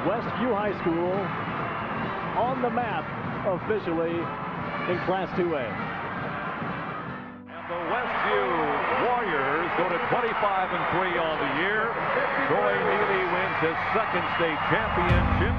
Westview High School on the map officially in Class 2A. And the Westview Warriors go to 25-3 on the year. Troy Neely wins his second state championship.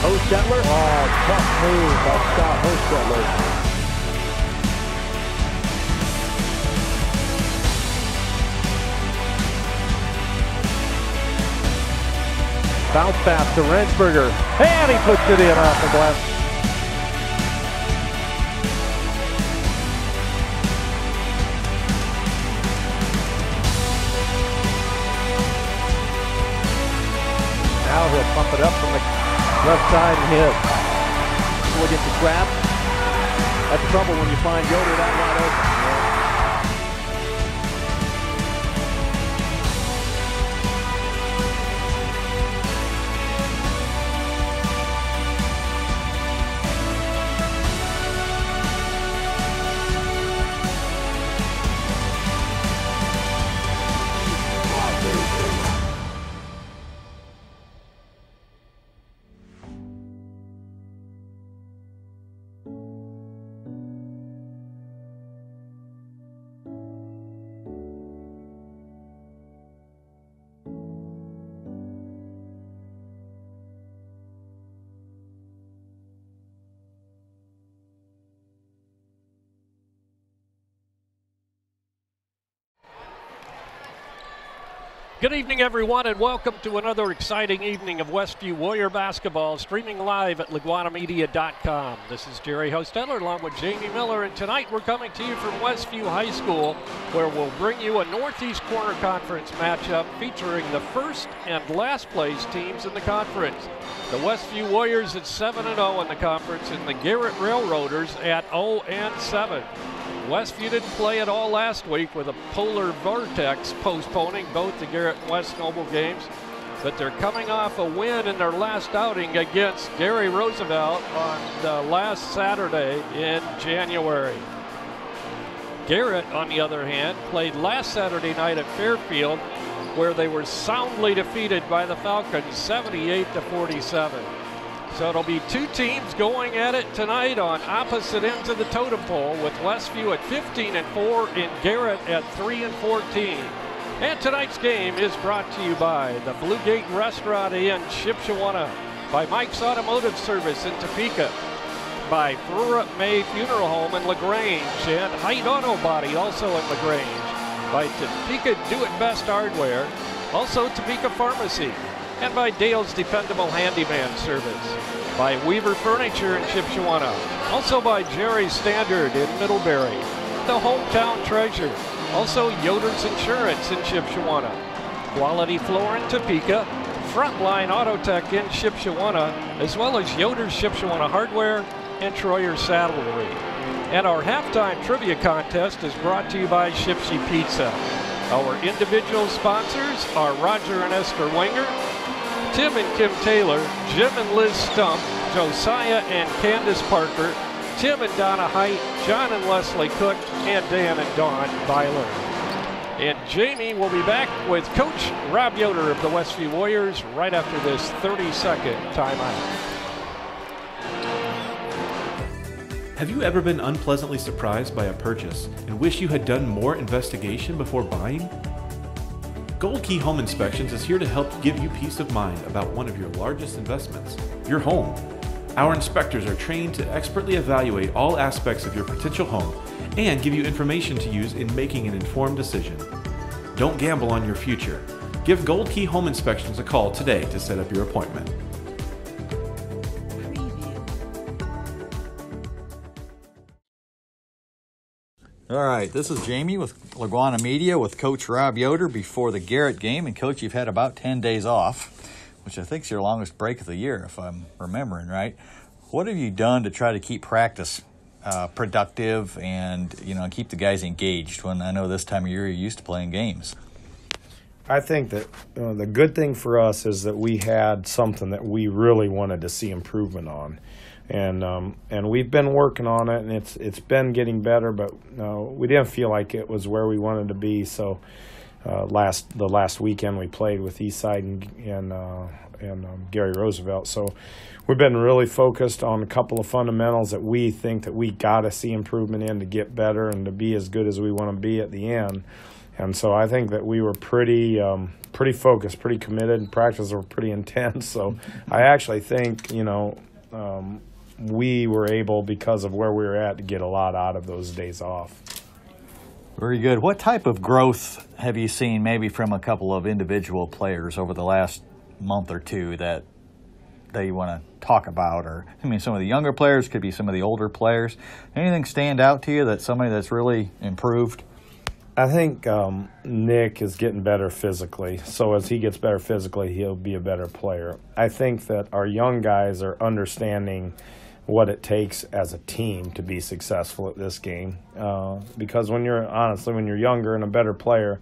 Hostetler. Oh, tough move by Scott Hostetler. Bounce pass to Rensberger. And he puts it in off the glass. Now he'll pump it up from the left side and hit. Look at the trap. That's trouble when you find Yoder that wide open. Good evening, everyone, and welcome to another exciting evening of Westview Warrior basketball, streaming live at LaguanaMedia.com. This is Jerry Hostetler along with Jamie Miller, and tonight we're coming to you from Westview High School, where we'll bring you a Northeast Corner Conference matchup featuring the first and last place teams in the conference. The Westview Warriors at 7-0 in the conference, and the Garrett Railroaders at 0-7. Westview didn't play at all last week with a polar vortex postponing both the Garrett and West Noble games, but they're coming off a win in their last outing against Gary Roosevelt on last Saturday in January. Garrett, on the other hand, played last Saturday night at Fairfield, where they were soundly defeated by the Falcons 78-47. So it'll be two teams going at it tonight on opposite ends of the totem pole, with Westview at 15-4 and Garrett at 3-14. And tonight's game is brought to you by the Blue Gate Restaurant in Shipshewana, by Mike's Automotive Service in Topeka, by Brewer May Funeral Home in LaGrange, and Height Auto Body also in LaGrange, by Topeka Do-It-Best Hardware, also Topeka Pharmacy, and by Dale's Dependable Handyman Service, by Weaver Furniture in Shipshewana, also by Jerry's Standard in Middlebury, the Hometown Treasure, also Yoder's Insurance in Shipshewana, Quality Floor in Topeka, Frontline Auto Tech in Shipshewana, as well as Yoder's Shipshewana Hardware and Troyer Saddlery. And our halftime trivia contest is brought to you by Shipsy Pizza. Our individual sponsors are Roger and Esther Wenger, Tim and Kim Taylor, Jim and Liz Stump, Josiah and Candace Parker, Tim and Donna Height, John and Leslie Cook, and Dan and Dawn Byler. And Jamie will be back with Coach Rob Yoder of the Westview Warriors right after this 30-second timeout. Have you ever been unpleasantly surprised by a purchase and wish you had done more investigation before buying? Gold Key Home Inspections is here to help give you peace of mind about one of your largest investments, your home. Our inspectors are trained to expertly evaluate all aspects of your potential home and give you information to use in making an informed decision. Don't gamble on your future. Give Gold Key Home Inspections a call today to set up your appointment. All right, this is Jamie with Laguana Media with Coach Rob Yoder before the Garrett game. And Coach, you've had about 10 days off, which I think is your longest break of the year, if I'm remembering right. What have you done to try to keep practice productive and, keep the guys engaged when I know this time of year you're used to playing games? I think that the good thing for us is that we had something that we really wanted to see improvement on. And we've been working on it, and it's been getting better, but we didn't feel like it was where we wanted to be. So the last weekend we played with Eastside and Gary Roosevelt. So we've been really focused on a couple of fundamentals that we think that we got to see improvement in to get better and to be as good as we want to be at the end. And so I think that we were pretty focused, pretty committed, and practices were pretty intense. So I actually think, we were able, because of where we were at, to get a lot out of those days off. Very good. What type of growth have you seen maybe from a couple of individual players over the last month or two that you want to talk about? Or, some of the younger players, could be some of the older players. Anything stand out to you that somebody that's really improved? I think Nick is getting better physically. So as he gets better physically, he'll be a better player. I think that our young guys are understanding what it takes as a team to be successful at this game. Because when you're younger and a better player,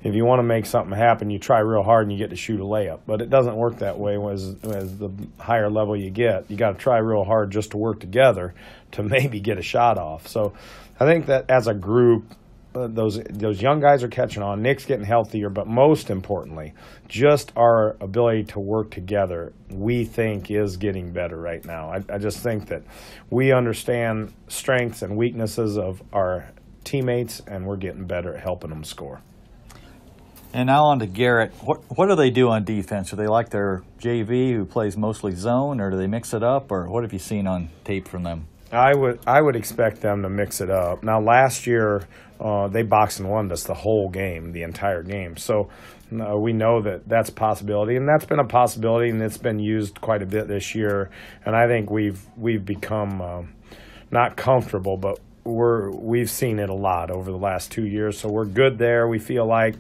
if you want to make something happen, you try real hard and you get to shoot a layup. But it doesn't work that way as the higher level you get. You got to try real hard just to work together to maybe get a shot off. So I think that as a group, those young guys are catching on. Nick's getting healthier, but most importantly, just our ability to work together, we think, is getting better right now. I just think that we understand strengths and weaknesses of our teammates, and we're getting better at helping them score. And now on to Garrett. What do they do on defense? Do they like their JV, who plays mostly zone, or do they mix it up, or what have you seen on tape from them? I would expect them to mix it up. Now, last year, they boxed and won us the whole game, the entire game. So we know that that's a possibility, and that's been a possibility, and it's been used quite a bit this year. And I think we've become not comfortable, but we've seen it a lot over the last 2 years. So we're good there, we feel like,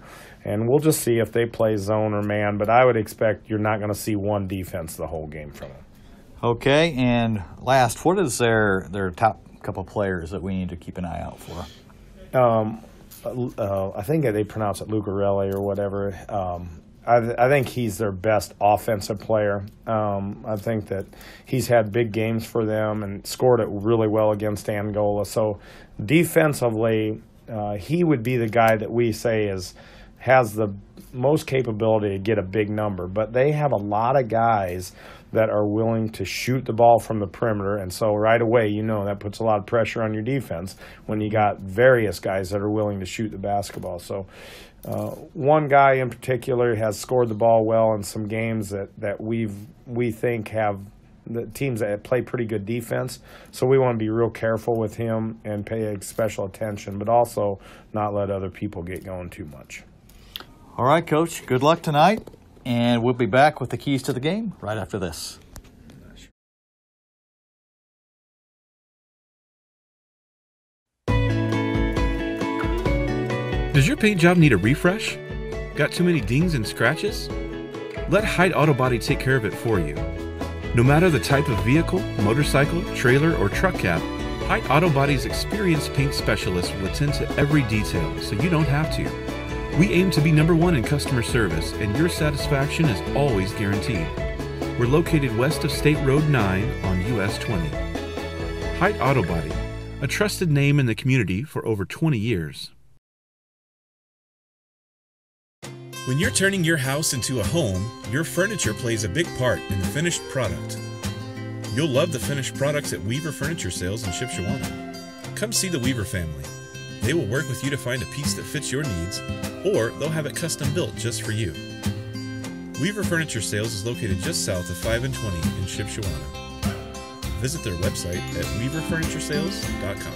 and we'll just see if they play zone or man. But I would expect you're not going to see one defense the whole game from them. Okay, and last, what is their top couple players that we need to keep an eye out for? I think they pronounce it Lucarelli or whatever. I think he's their best offensive player. I think that he's had big games for them and scored it really well against Angola. So defensively, he would be the guy that we say has the most capability to get a big number. But they have a lot of guys that are willing to shoot the ball from the perimeter, and so right away, that puts a lot of pressure on your defense when you got various guys that are willing to shoot the basketball. So one guy in particular has scored the ball well in some games that we think have the teams that play pretty good defense, so we want to be real careful with him and pay special attention, but also not let other people get going too much. All right, Coach, good luck tonight. And we'll be back with the keys to the game right after this. Does your paint job need a refresh? Got too many dings and scratches? Let Height Auto Body take care of it for you. No matter the type of vehicle, motorcycle, trailer, or truck cab, Height Auto Body's experienced paint specialists will attend to every detail, so you don't have to. We aim to be #1 in customer service, and your satisfaction is always guaranteed. We're located west of State Road 9 on US 20. Height Auto Body, a trusted name in the community for over 20 years. When you're turning your house into a home, your furniture plays a big part in the finished product. You'll love the finished products at Weaver Furniture Sales in Shipshewana. Come see the Weaver family. They will work with you to find a piece that fits your needs, or they'll have it custom built just for you. Weaver Furniture Sales is located just south of 5 and 20 in Shipshewana. Visit their website at weaverfurnituresales.com.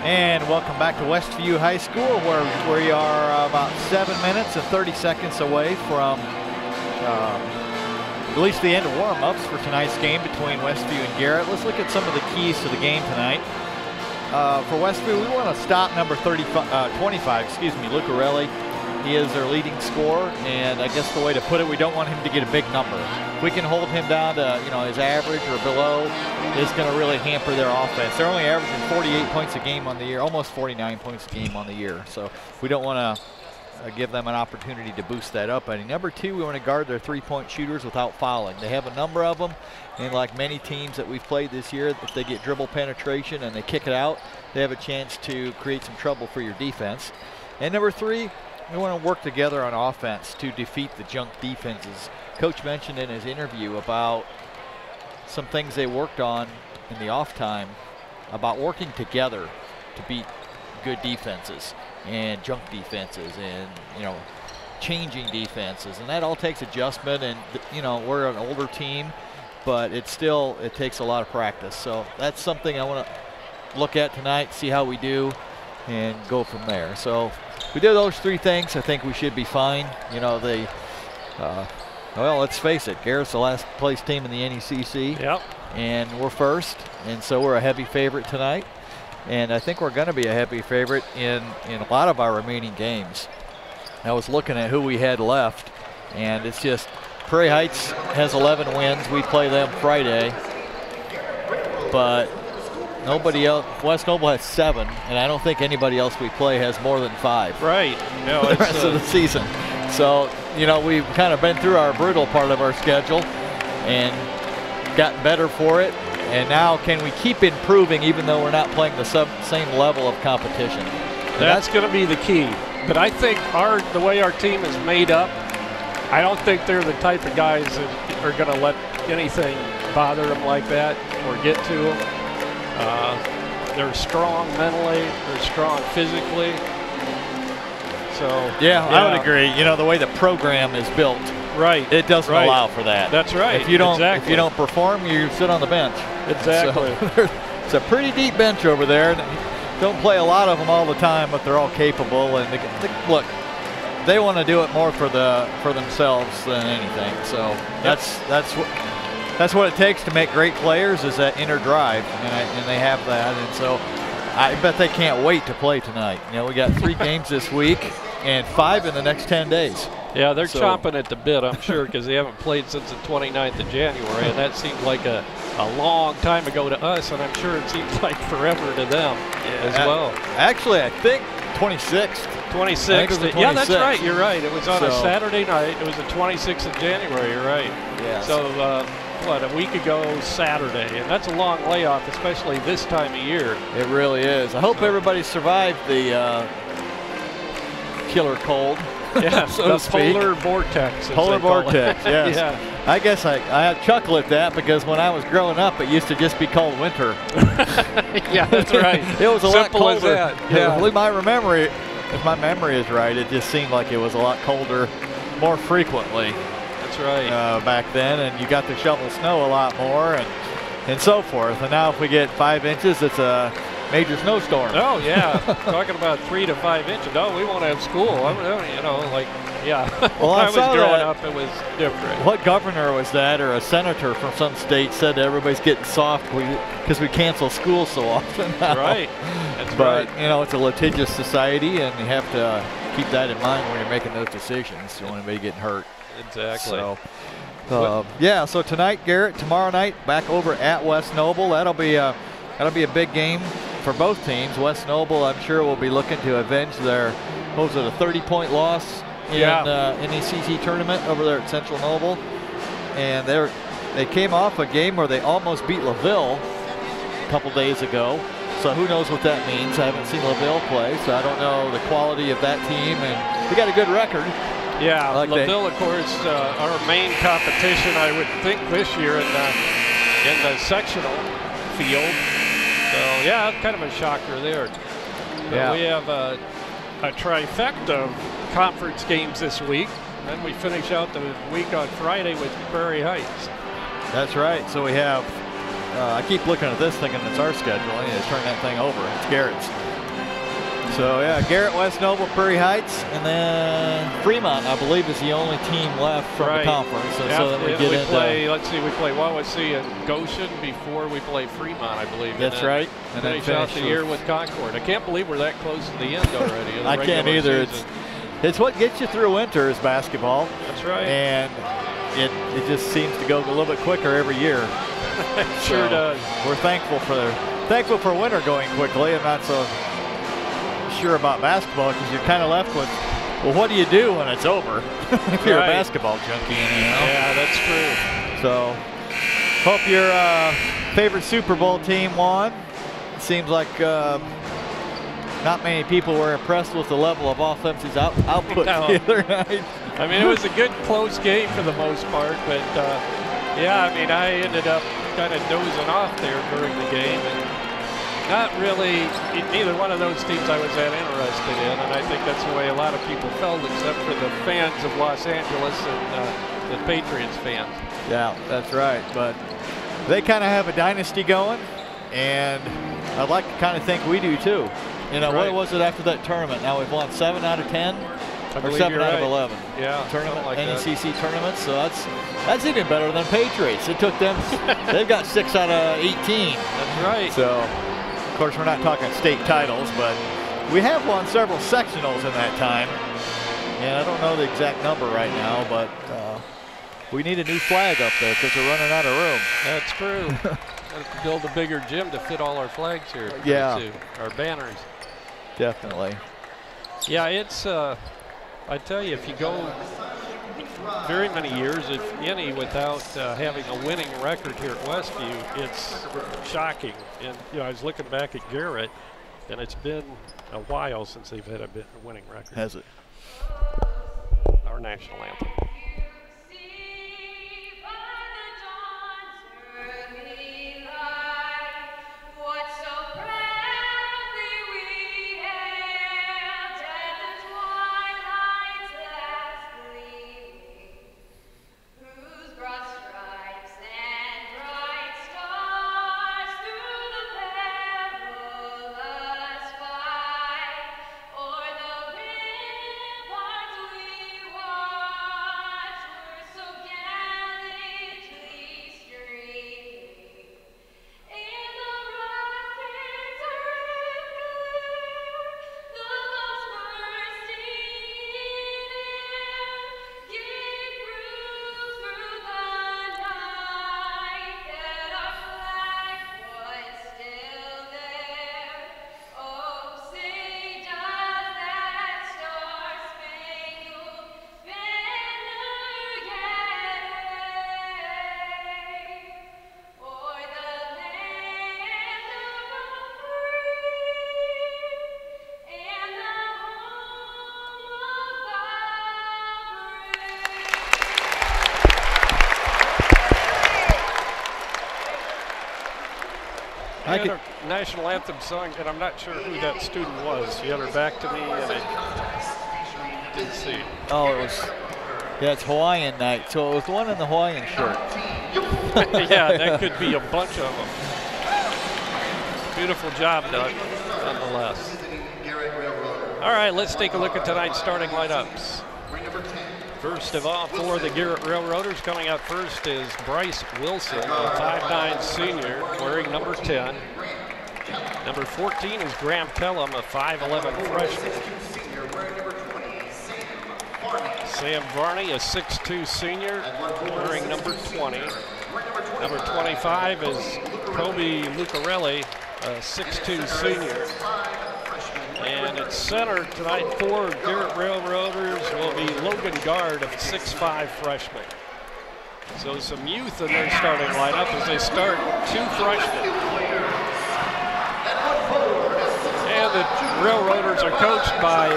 And welcome back to Westview High School, where we are about 7 minutes and 30 seconds away from at least the end of warm-ups for tonight's game between Westview and Garrett. Let's look at some of the keys to the game tonight. For Westview, we want to stop number 25, Lucarelli. He is their leading scorer, and I guess the way to put it, we don't want him to get a big number. If we can hold him down to his average or below, it's going to really hamper their offense. They're only averaging 48 points a game on the year, almost 49 points a game on the year. So we don't want to give them an opportunity to boost that up. And number 2, we want to guard their three-point shooters without fouling. They have a number of them, and like many teams that we've played this year, if they get dribble penetration and they kick it out, they have a chance to create some trouble for your defense. And number 3, we want to work together on offense to defeat the junk defenses. Coach mentioned in his interview about some things they worked on in the off time about working together to beat good defenses and junk defenses and changing defenses, and that all takes adjustment. And we're an older team, but it takes a lot of practice. So that's something I want to look at tonight, see how we do, and go from there. So if we do those 3 things, I think we should be fine. Well, let's face it, Garrett's the last place team in the NECC. Yep. And we're first, and so we're a heavy favorite tonight. And I think we're going to be a heavy favorite in a lot of our remaining games. I was looking at who we had left, and it's just Prairie Heights has 11 wins. We play them Friday, but nobody else. West Noble has 7, and I don't think anybody else we play has more than 5. Right. No, the rest of the season. So we've kind of been through our brutal part of our schedule and gotten better for it. And now, can we keep improving even though we're not playing the same level of competition? That's going to be the key. But I think the way our team is made up, I don't think they're the type of guys that are going to let anything bother them like that or get to them. They're strong mentally. They're strong physically. So yeah, I would agree. The way the program is built, right? It doesn't allow for that. That's right. If you don't perform, you sit on the bench. Exactly. So, it's a pretty deep bench over there. Don't play a lot of them all the time, but they're all capable. And look, they want to do it more for themselves than anything. So that's what it takes to make great players, is that inner drive, and they have that. And so I bet they can't wait to play tonight. We got 3 games this week and 5 in the next 10 days. Yeah, they're chomping at the bit, I'm sure, because they haven't played since the 29th of January, and that seemed like a long time ago to us, and I'm sure it seems like forever to them as well. Actually, I think 26th. 26th. Yeah, that's right. You're right. It was on a Saturday night. It was the 26th of January. You're right. Yeah. So, a week ago Saturday, and that's a long layoff, especially this time of year. It really is. I hope everybody survived the killer cold. Yeah, so the polar vortex. Polar vortex, yes. Yeah. I guess I chuckle at that because when I was growing up, it used to just be called winter. Yeah, that's right. It was a lot colder. As that. Yeah. If my memory is right, it just seemed like it was a lot colder more frequently. That's right. Back then, and you got to shovel snow a lot more and so forth. And now if we get 5 inches, it's a major snowstorm. Oh, yeah. Talking about 3 to 5 inches. No, we won't have school. Yeah. Well, when I was growing up, it was different. What governor was that, or a senator from some state, said that everybody's getting soft because we cancel school so often now. Right. That's but, right. it's a litigious society, and you have to keep that in mind when you're making those decisions. You don't want anybody getting hurt. Exactly. So, so tonight, Garrett, tomorrow night, back over at West Noble. That'll be a big game for both teams. West Noble, I'm sure, will be looking to avenge their, a 30-point loss in the CC tournament over there at Central Noble. And they came off a game where they almost beat LaVille a couple days ago. So who knows what that means. I haven't seen LaVille play, so I don't know the quality of that team. And they got a good record. Yeah, LaVille, of course, our main competition, I would think, this year in the sectional field. So, yeah, kind of a shocker there. Yeah. We have a trifecta of conference games this week. Then we finish out the week on Friday with Prairie Heights. That's right. So we have, I keep looking at this thinking it's our schedule. I need to turn that thing over. It's Garrett's. So, yeah, Garrett, West Noble, Prairie Heights, and then Fremont, I believe, is the only team left from the conference. So then we play Wawasee and Goshen before we play Fremont, I believe. That's right. And finish out the year with Concord. I can't believe we're that close to the end already. I can't either. It's what gets you through winter is basketball. That's right. And it just seems to go a little bit quicker every year. It sure does. We're thankful for winter going quickly. I'm not so sure about basketball because you're kind of left with, well, what do you do when it's over if you're a basketball junkie? Yeah, that's true. So, hope your favorite Super Bowl team won. It seems like not many people were impressed with the level of offensive output the other night. I mean, it was a good close game for the most part, but yeah, I mean, I ended up kind of dozing off there during the game, and not really, neither one of those teams I was that interested in, and I think that's the way a lot of people felt, except for the fans of Los Angeles and the Patriots fans. Yeah, that's right, but they kind of have a dynasty going, and I'd like to kind of think we do too. You know, what was it after that tournament? Now we've won 7 out of 10, or 7 out of 11. Yeah, tournament, like NECC tournaments. So that's even better than Patriots. It took them. They've got 6 out of 18. That's right. So, of course, we're not talking state titles, but we have won several sectionals in that time. And I don't know the exact number right now, but we need a new flag up there because we're running out of room. That's true. Have to build a bigger gym to fit all our flags here. Yeah. Too. Our banners. Definitely. Yeah, it's, I tell you, if you go very many years, if any, without having a winning record here at Westview, it's shocking. And, you know, I was looking back at Garrett, and it's been a while since they've had a winning record. Has it? Our national anthem. I had a national anthem sung, and I'm not sure who that student was. She had her back to me, and I didn't see. Oh, it was, yeah, it's Hawaiian night, so it was the one in the Hawaiian shirt. Yeah, that could be a bunch of them. Beautiful job done, nonetheless. All right, let's take a look at tonight's starting lineups. First of all, for the Garrett Railroaders, coming out first is Bryce Wilson, a 5'9" senior, wearing number 10. Number 14 is Graham Tellum, a 5'11" freshman. Sam Varney, a 6'2" senior, wearing number 20. Number 25 is Kobe Lucarelli, a 6'2" senior. And at center tonight for Garrett Railroaders will be Logan Guard, a 6'5" freshman. So some youth in their starting lineup as they start 2 freshmen. And the Railroaders are coached by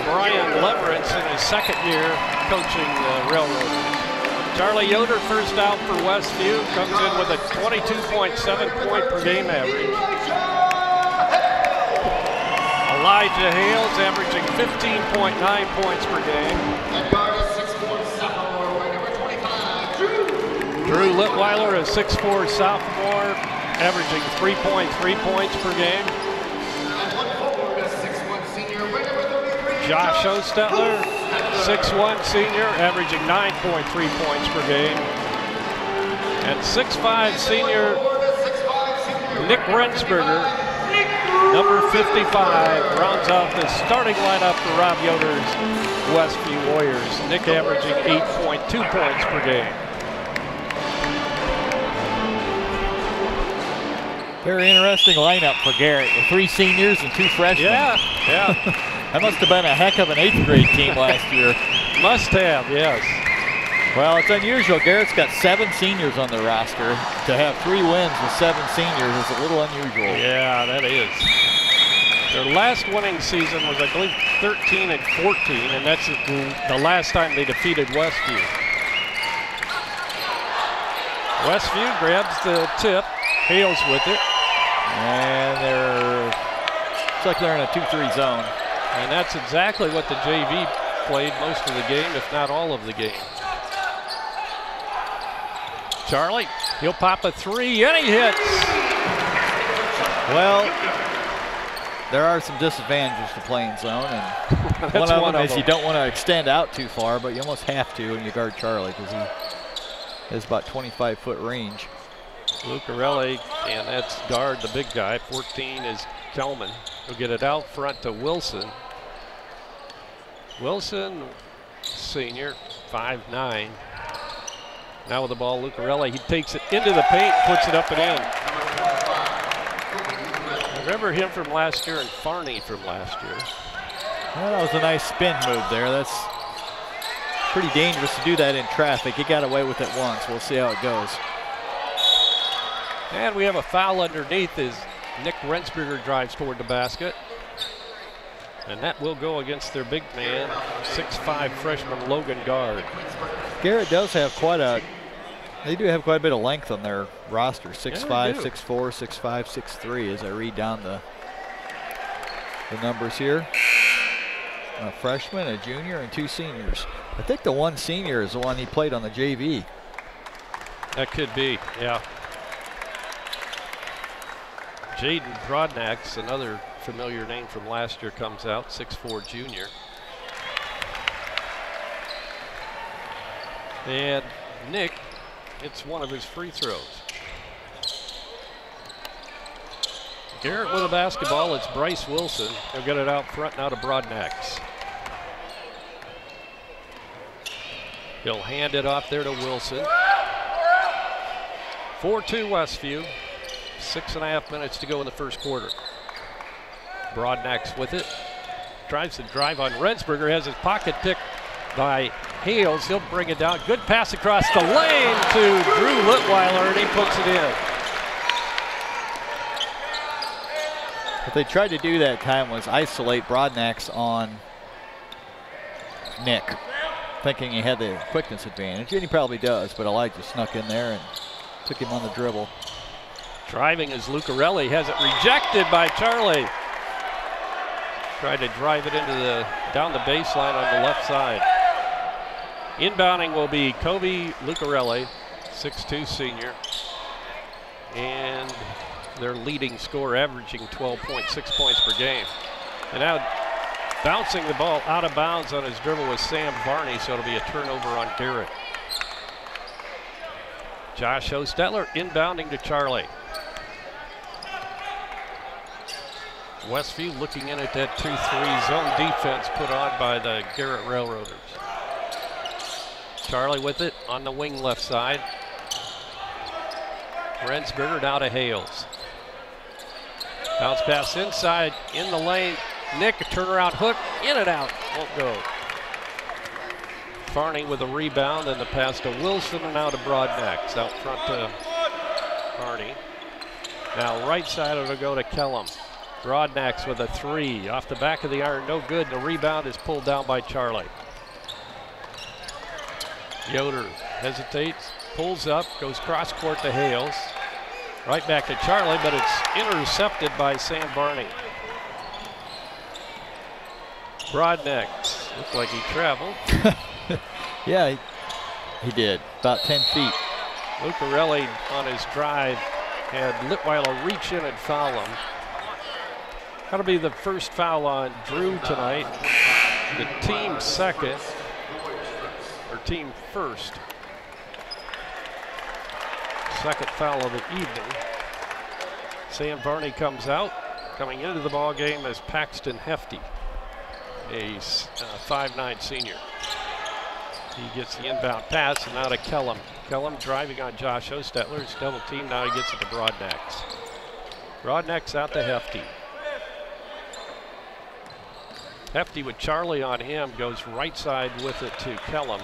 Brian Leverett in his second year coaching the Railroaders. Charlie Yoder, first out for Westview, comes in with a 22.7 point per game average. Elijah Hales averaging 15.9 points per game. Drew Litweiler, a 6'4" sophomore, averaging 3.3 points per game. Josh Ostetler, 6'1" senior, averaging 9.3 points per game. And 6'5" senior Nick Rensberger, number 55, rounds out the starting lineup for Rob Yoder's Westview Warriors. Nick averaging 8.2 points per game. Very interesting lineup for Garrett with 3 seniors and 2 freshmen. Yeah. That must have been a heck of an 8th grade team last year. Must have, yes. Well, it's unusual. Garrett's got 7 seniors on the roster. To have 3 wins with 7 seniors is a little unusual. Yeah, that is. Their last winning season was, I believe, 13 and 14, and that's the last time they defeated Westview. Westview grabs the tip, Hales with it. And it's like they're in a 2-3 zone. And that's exactly what the JV played most of the game, if not all of the game. Charlie, he'll pop a 3, and he hits. Well, there are some disadvantages to playing zone, and one of them is you don't want to extend out too far, but you almost have to when you guard Charlie because he has about 25-foot range. Lucarelli, and that's guard, the big guy. 14 is Kelman. He'll get it out front to Wilson. Wilson, senior, 5'9". Now with the ball, Lucarelli, he takes it into the paint, puts it up and in. Remember him from last year and Farney from last year. Well, that was a nice spin move there. That's pretty dangerous to do that in traffic. He got away with it once. We'll see how it goes. And we have a foul underneath as Nick Rensberger drives toward the basket. And that will go against their big man, 6'5" freshman Logan Guard. Garrett does have they do have quite a bit of length on their roster. 6'5", 6'4", 6'5", 6'3", as I read down the numbers here. A freshman, a junior, and 2 seniors. I think the 1 senior is the one he played on the JV. That could be, yeah. Jaden Brodnax, another familiar name from last year, comes out, 6'4" junior. And Nick, it's one of his free throws. Garrett with a basketball, it's Bryce Wilson. He'll get it out front now to Brodnax. He'll hand it off there to Wilson. 4-2 Westview. 6.5 minutes to go in the first quarter. Brodnax with it. Tries to drive on Rensberger, has his pocket picked by Hales. He'll bring it down. Good pass across the lane to Drew Litweiler, and he puts it in. What they tried to do that time was isolate Brodnax on Nick, thinking he had the quickness advantage, and he probably does, but Elijah snuck in there and took him on the dribble. Driving is Lucarelli, has it rejected by Charlie. Tried to drive it into down the baseline on the left side. Inbounding will be Kobe Lucarelli, 6'2" senior. And their leading scorer, averaging 12.6 points per game. And now bouncing the ball out of bounds on his dribble was Sam Varney, so it'll be a turnover on Garrett. Josh Hostetler inbounding to Charlie. Westview looking in at that 2-3 zone defense put on by the Garrett Railroaders. Charlie with it on the wing left side. Rensberger now to Hales. Bounce pass inside in the lane. Nick, a turnaround hook, in and out, won't go. Farney with a rebound and the pass to Wilson and now to Brodnax. Out front to Farney. Now right side it'll go to Kellum. Brodnax with a 3 off the back of the iron, no good. The rebound is pulled down by Charlie. Yoder hesitates, pulls up, goes cross court to Hales. Right back to Charlie, but it's intercepted by Sam Varney. Brodnax looked like he traveled. Yeah, he did, about 10 feet. Lucarelli on his drive had Litweiler reach in and foul him. That'll be the first foul on Drew tonight. The team second, or team first. Second foul of the evening. Sam Varney comes out. Coming into the ball game as Paxton Hefty. a 5'9" senior. He gets the inbound pass, and now to Kellum. Kellum driving on Josh Hostetler. It's double team. Now he gets it to Broadnecks. Broadnecks out to Hefty. Hefty with Charlie on him, goes right side with it to Kellum.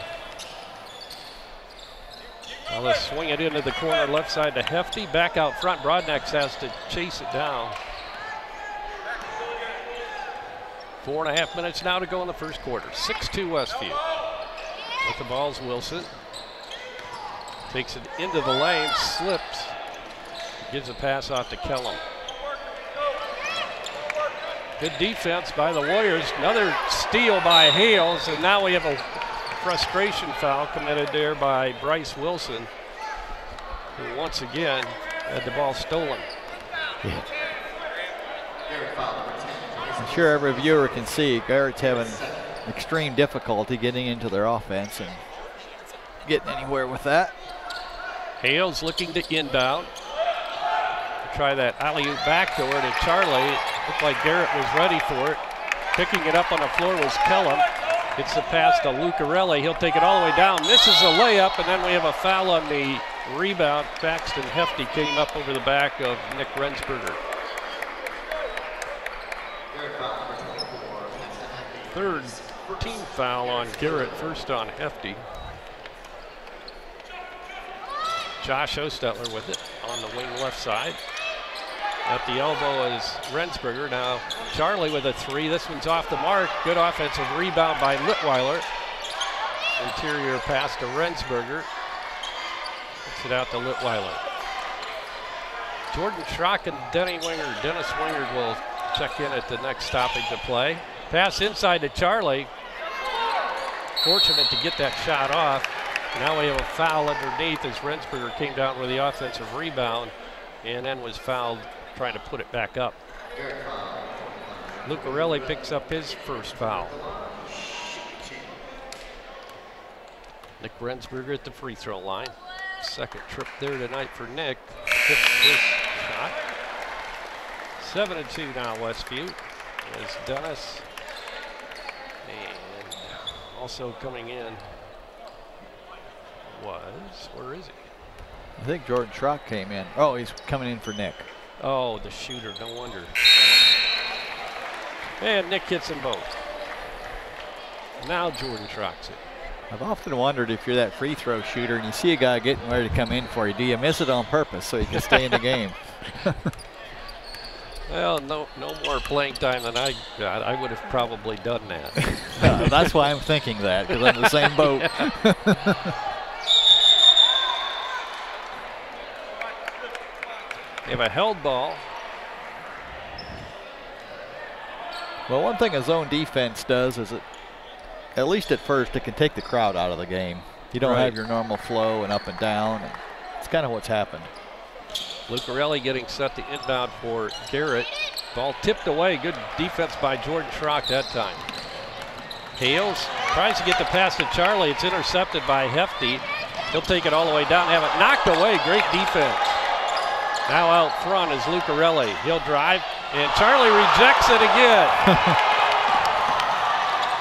Now let's swing it into the corner left side to Hefty. Back out front, Broadnecks has to chase it down. 4.5 minutes now to go in the first quarter. 6-2 Westview. With the ball's Wilson. Takes it into the lane, slips. Gives a pass off to Kellum. Good defense by the Warriors. Another steal by Hales, and now we have a frustration foul committed there by Bryce Wilson, who once again had the ball stolen. I'm sure every viewer can see Garrett's having extreme difficulty getting into their offense and getting anywhere with that. Hales looking to inbound. Try that alley-oop backdoor to Charlie. Looked like Garrett was ready for it. Picking it up on the floor was Kellum. Gets the pass to Lucarelli. He'll take it all the way down. Misses a layup, and then we have a foul on the rebound. Paxton Hefty came up over the back of Nick Rensberger. Third team foul on Garrett, first on Hefty. Josh Hostetler with it on the wing left side. At the elbow is Rensberger. Now Charlie with a three. This one's off the mark. Good offensive rebound by Litweiler. Interior pass to Rensberger. Gets it out to Litweiler. Jordan Schrock and Dennis Wingard will check in at the next stoppage of play. Pass inside to Charlie. Fortunate to get that shot off. Now we have a foul underneath as Rensberger came down with the offensive rebound and then was fouled trying to put it back up. Lucarelli picks up his first foul. Nick Rensberger at the free throw line. Second trip there tonight for Nick. Hits his shot. 7-2 now Westview. As Dennis and also coming in was, where is he? I think Jordan Schrock came in. Oh, he's coming in for Nick. Oh, the shooter, no wonder. And Nick hits them both. Now Jordan Schrock's it. I've often wondered if you're that free throw shooter and you see a guy getting ready to come in for you, do you miss it on purpose so you can stay in the game? Well, no more playing time than I got. I would have probably done that. That's why I'm thinking that, because I'm in the same boat. They have a held ball. Well, one thing a zone defense does is, at least at first, it can take the crowd out of the game. You don't have your normal flow and up and down. And it's kind of what's happened. Lucarelli getting set to inbound for Garrett. Ball tipped away. Good defense by Jordan Schrock that time. Hales tries to get the pass to Charlie. It's intercepted by Hefty. He'll take it all the way down. Have it knocked away. Great defense. Now out front is Lucarelli. He'll drive, and Charlie rejects it again.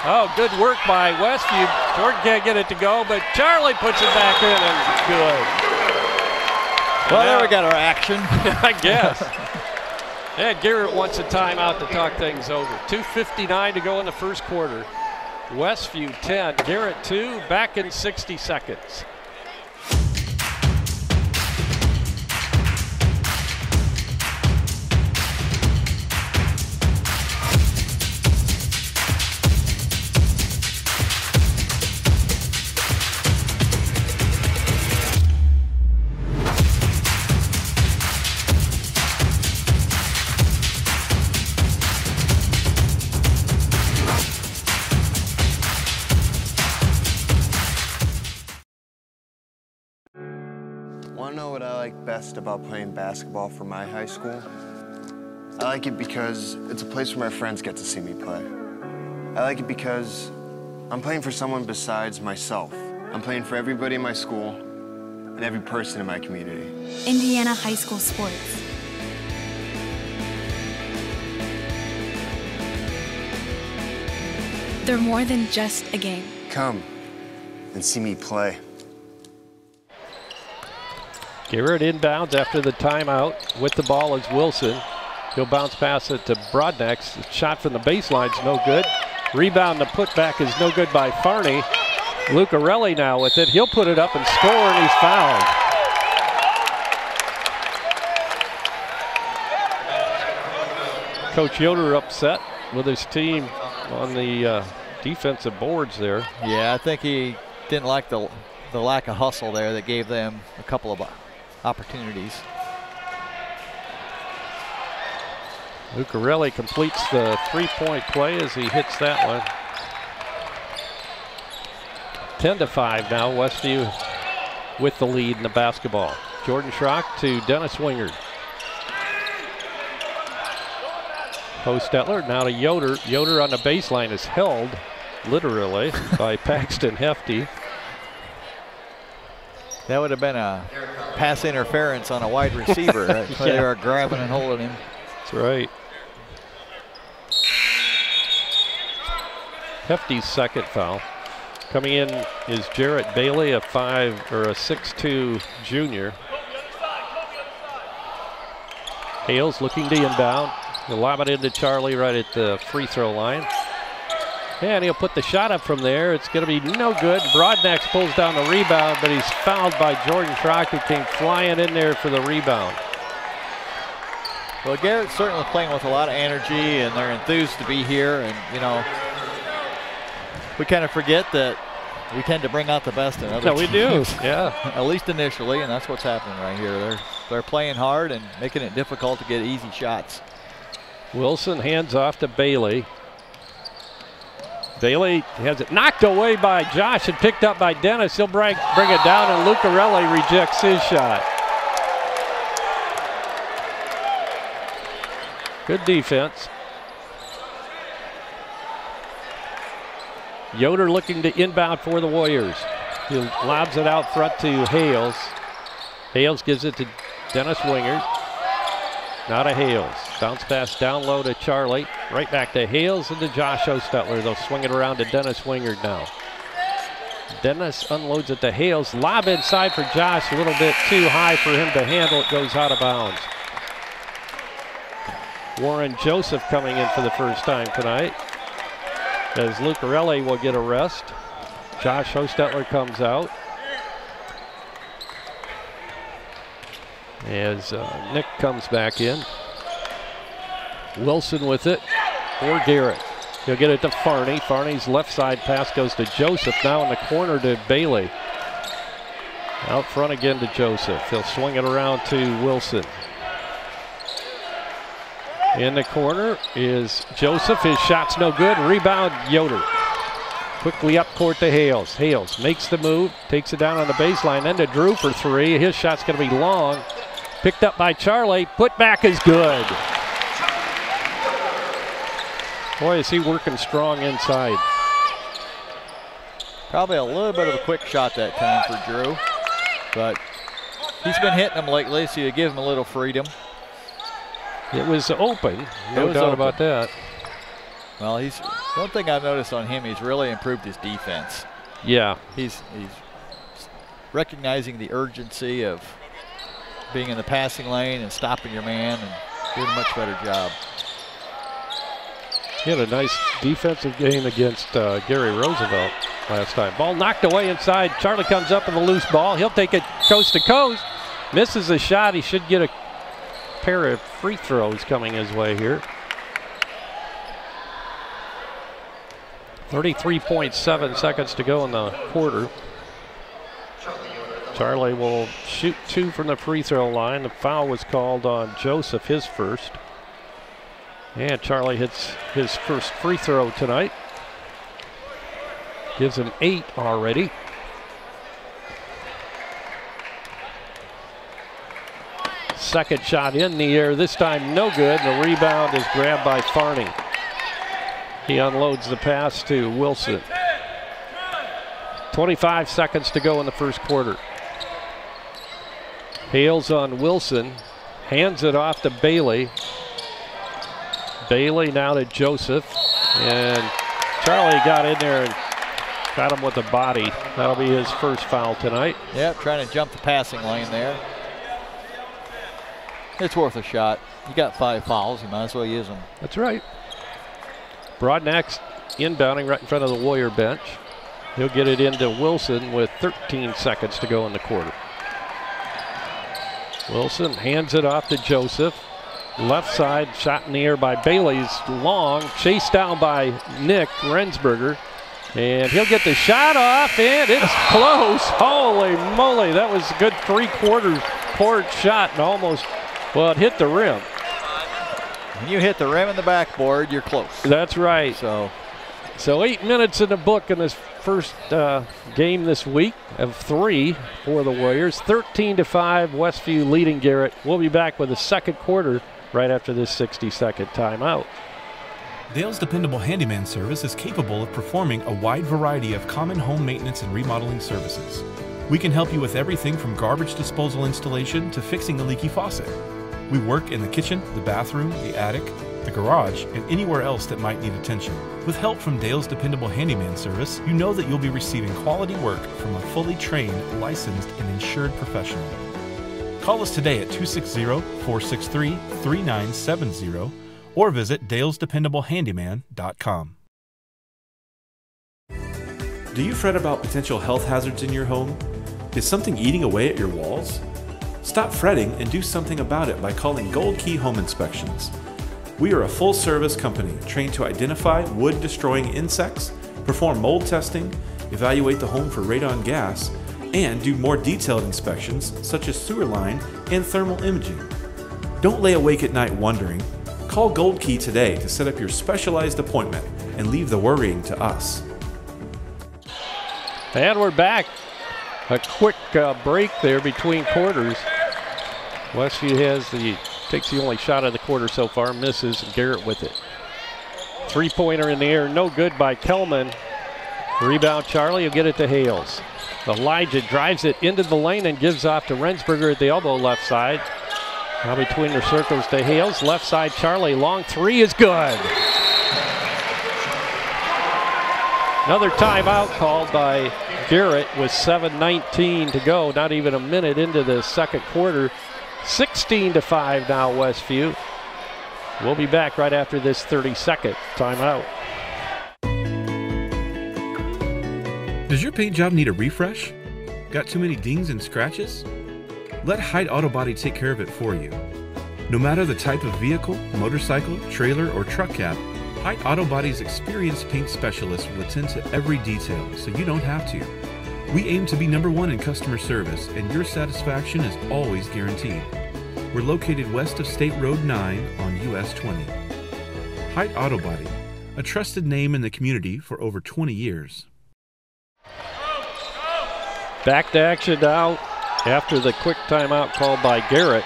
Oh, good work by Westview. Jordan can't get it to go, but Charlie puts it back in, and good. Well, there we got our action. I guess. And Garrett wants a timeout to talk things over. 2:59 to go in the first quarter. Westview 10, Garrett 2, back in 60 seconds. Best about playing basketball for my high school? I like it because it's a place where my friends get to see me play. I like it because I'm playing for someone besides myself. I'm playing for everybody in my school and every person in my community. Indiana high school sports. They're more than just a game. Come and see me play. Garrett inbounds after the timeout. With the ball is Wilson. He'll bounce pass it to Brodnax. Shot from the baseline's no good. Rebound, the putback is no good by Farney. Lucarelli now with it. He'll put it up and score, and he's fouled. Coach Yoder upset with his team on the defensive boards there. Yeah, I think he didn't like the lack of hustle there that gave them a couple of opportunities. Lucarelli completes the three-point play as he hits that one. 10-5 now, Westview with the lead in the basketball. Jordan Schrock to Dennis Wingard. Hostetler now to Yoder. Yoder on the baseline is held, literally, by Paxton Hefty. That would have been a pass interference on a wide receiver. Right? Yeah. They were grabbing and holding him. That's right. Hefty's second foul. Coming in is Jarrett Bailey, a 6'2" junior. Hales looking to inbound. He'll lob it into Charlie right at the free throw line. And he'll put the shot up from there. It's going to be no good. Brodnax pulls down the rebound, but he's fouled by Jordan Schrock, who came flying in there for the rebound. Well, Garrett's certainly playing with a lot of energy, and they're enthused to be here. And, you know, we kind of forget that we tend to bring out the best in other teams. We do, yeah. At least initially, and that's what's happening right here. They're playing hard and making it difficult to get easy shots. Wilson hands off to Bailey. Bailey has it knocked away by Josh and picked up by Dennis. He'll bring it down, and Lucarelli rejects his shot. Good defense. Yoder looking to inbound for the Warriors. He lobs it out front to Hales. Hales gives it to Dennis Wingard. Now to Hales. Bounce pass down low to Charlie. Right back to Hales and to Josh Hostetler. They'll swing it around to Dennis Wingard now. Dennis unloads it to Hales. Lob inside for Josh. A little bit too high for him to handle. It goes out of bounds. Warren Joseph coming in for the first time tonight, as Lucarelli will get a rest. Josh Hostetler comes out. As Nick comes back in. Wilson with it for Garrett. He'll get it to Farney. Farney's left side pass goes to Joseph. Now in the corner to Bailey. Out front again to Joseph. He'll swing it around to Wilson. In the corner is Joseph. His shot's no good. Rebound, Yoder. Quickly up court to Hales. Hales makes the move, takes it down on the baseline, then to Drew for three. His shot's going to be long. Picked up by Charlie. Put back is good. Boy, is he working strong inside. Probably a little bit of a quick shot that time for Drew, but he's been hitting them lately, so you give him a little freedom. It was open, no doubt about that. Well, one thing I've noticed on him, he's really improved his defense. Yeah. He's recognizing the urgency of being in the passing lane and stopping your man and doing a much better job. He had a nice defensive game against Gary Roosevelt last time. Ball knocked away inside. Charlie comes up with a loose ball. He'll take it coast to coast. Misses a shot. He should get a pair of free throws coming his way here. 33.7 seconds to go in the quarter. Charlie will shoot two from the free throw line. The foul was called on Joseph, his first. And Charlie hits his first free throw tonight. Gives him 8 already. Second shot in the air, this time no good. The rebound is grabbed by Farney. He unloads the pass to Wilson. 25 seconds to go in the first quarter. Hales on Wilson, hands it off to Bailey. Bailey now to Joseph, and Charlie got in there and got him with the body. That'll be his first foul tonight. Yep, trying to jump the passing lane there. It's worth a shot. You got 5 fouls, you might as well use them. That's right. Broadnax inbounding right in front of the Warrior bench. He'll get it into Wilson with 13 seconds to go in the quarter. Wilson hands it off to Joseph. Left side, shot in the air by Bailey's long, chased down by Nick Rensberger. And he'll get the shot off, and it's close. Holy moly, that was a good 3/4 court shot and almost, well, it hit the rim. When you hit the rim and the backboard, you're close. That's right. So 8 minutes in the book in this first game this week of 3 for the Warriors. 13-5, Westview leading Garrett. We'll be back with the second quarter right after this 60-second timeout. Dale's Dependable Handyman Service is capable of performing a wide variety of common home maintenance and remodeling services. We can help you with everything from garbage disposal installation to fixing a leaky faucet. We work in the kitchen, the bathroom, the attic, the garage, and anywhere else that might need attention. With help from Dale's Dependable Handyman Service, you know that you'll be receiving quality work from a fully trained, licensed, and insured professional. Call us today at 260-463-3970 or visit dalesdependablehandyman.com. Do you fret about potential health hazards in your home? Is something eating away at your walls? Stop fretting and do something about it by calling Gold Key Home Inspections. We are a full-service company trained to identify wood-destroying insects, perform mold testing, evaluate the home for radon gas, and do more detailed inspections such as sewer line and thermal imaging. Don't lay awake at night wondering. Call Gold Key today to set up your specialized appointment and leave the worrying to us. And we're back. A quick break there between quarters. Westview takes the only shot of the quarter so far, misses, and Garrett with it. 3-pointer in the air, no good by Kelman. Rebound Charlie, will get it to Hales. Elijah drives it into the lane and gives off to Rensberger at the elbow left side. Now between the circles to Hales, left side Charlie, long 3 is good. Another timeout called by Garrett with 7:19 to go, not even a minute into the second quarter. 16-5 now Westview. We'll be back right after this 30-second timeout. Does your paint job need a refresh? Got too many dings and scratches? Let Hyde Auto Body take care of it for you. No matter the type of vehicle, motorcycle, trailer, or truck cab, Hyde Auto Body's experienced paint specialists will attend to every detail so you don't have to. We aim to be #1 in customer service, and your satisfaction is always guaranteed. We're located west of State Road 9 on US 20. Hyde Auto Body, a trusted name in the community for over 20 years. Back to action now after the quick timeout called by Garrett.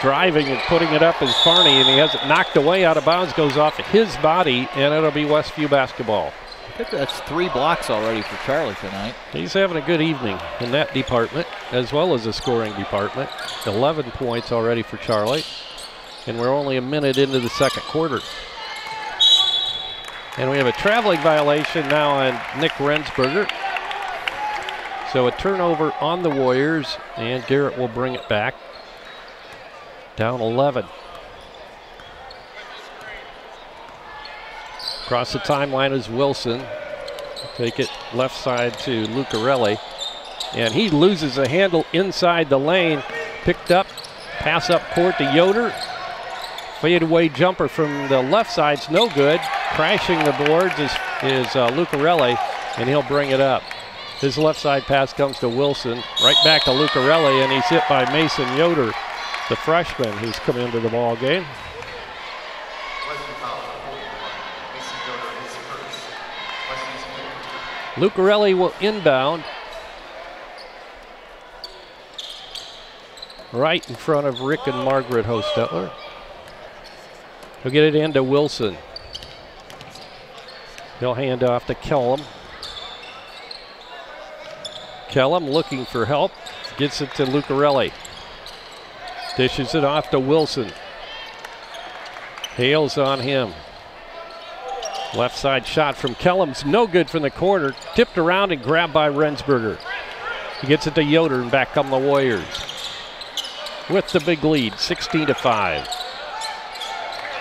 Driving and putting it up is Farney, and he has it knocked away out of bounds, goes off his body, and it'll be Westview basketball. I think that's 3 blocks already for Charlie tonight. He's having a good evening in that department, as well as the scoring department. 11 points already for Charlie, and we're only a minute into the second quarter. And we have a traveling violation now on Nick Rensberger. So a turnover on the Warriors, and Garrett will bring it back. Down 11. Across the timeline is Wilson. Take it left side to Lucarelli. And he loses a handle inside the lane. Picked up, pass up court to Yoder. Fadeaway jumper from the left side's no good. Crashing the boards is Lucarelli, and he'll bring it up. His left side pass comes to Wilson. Right back to Lucarelli, and he's hit by Mason Yoder, the freshman who's come into the ball game. Lucarelli will inbound. Right in front of Rick and Margaret Hostetler. He'll get it into Wilson. He'll hand off to Kellum. Kellum looking for help. Gets it to Lucarelli. Dishes it off to Wilson. Hales on him. Left side shot from Kellum's no good from the corner. Tipped around and grabbed by Rensberger. He gets it to Yoder and back come the Warriors. With the big lead, 16-5.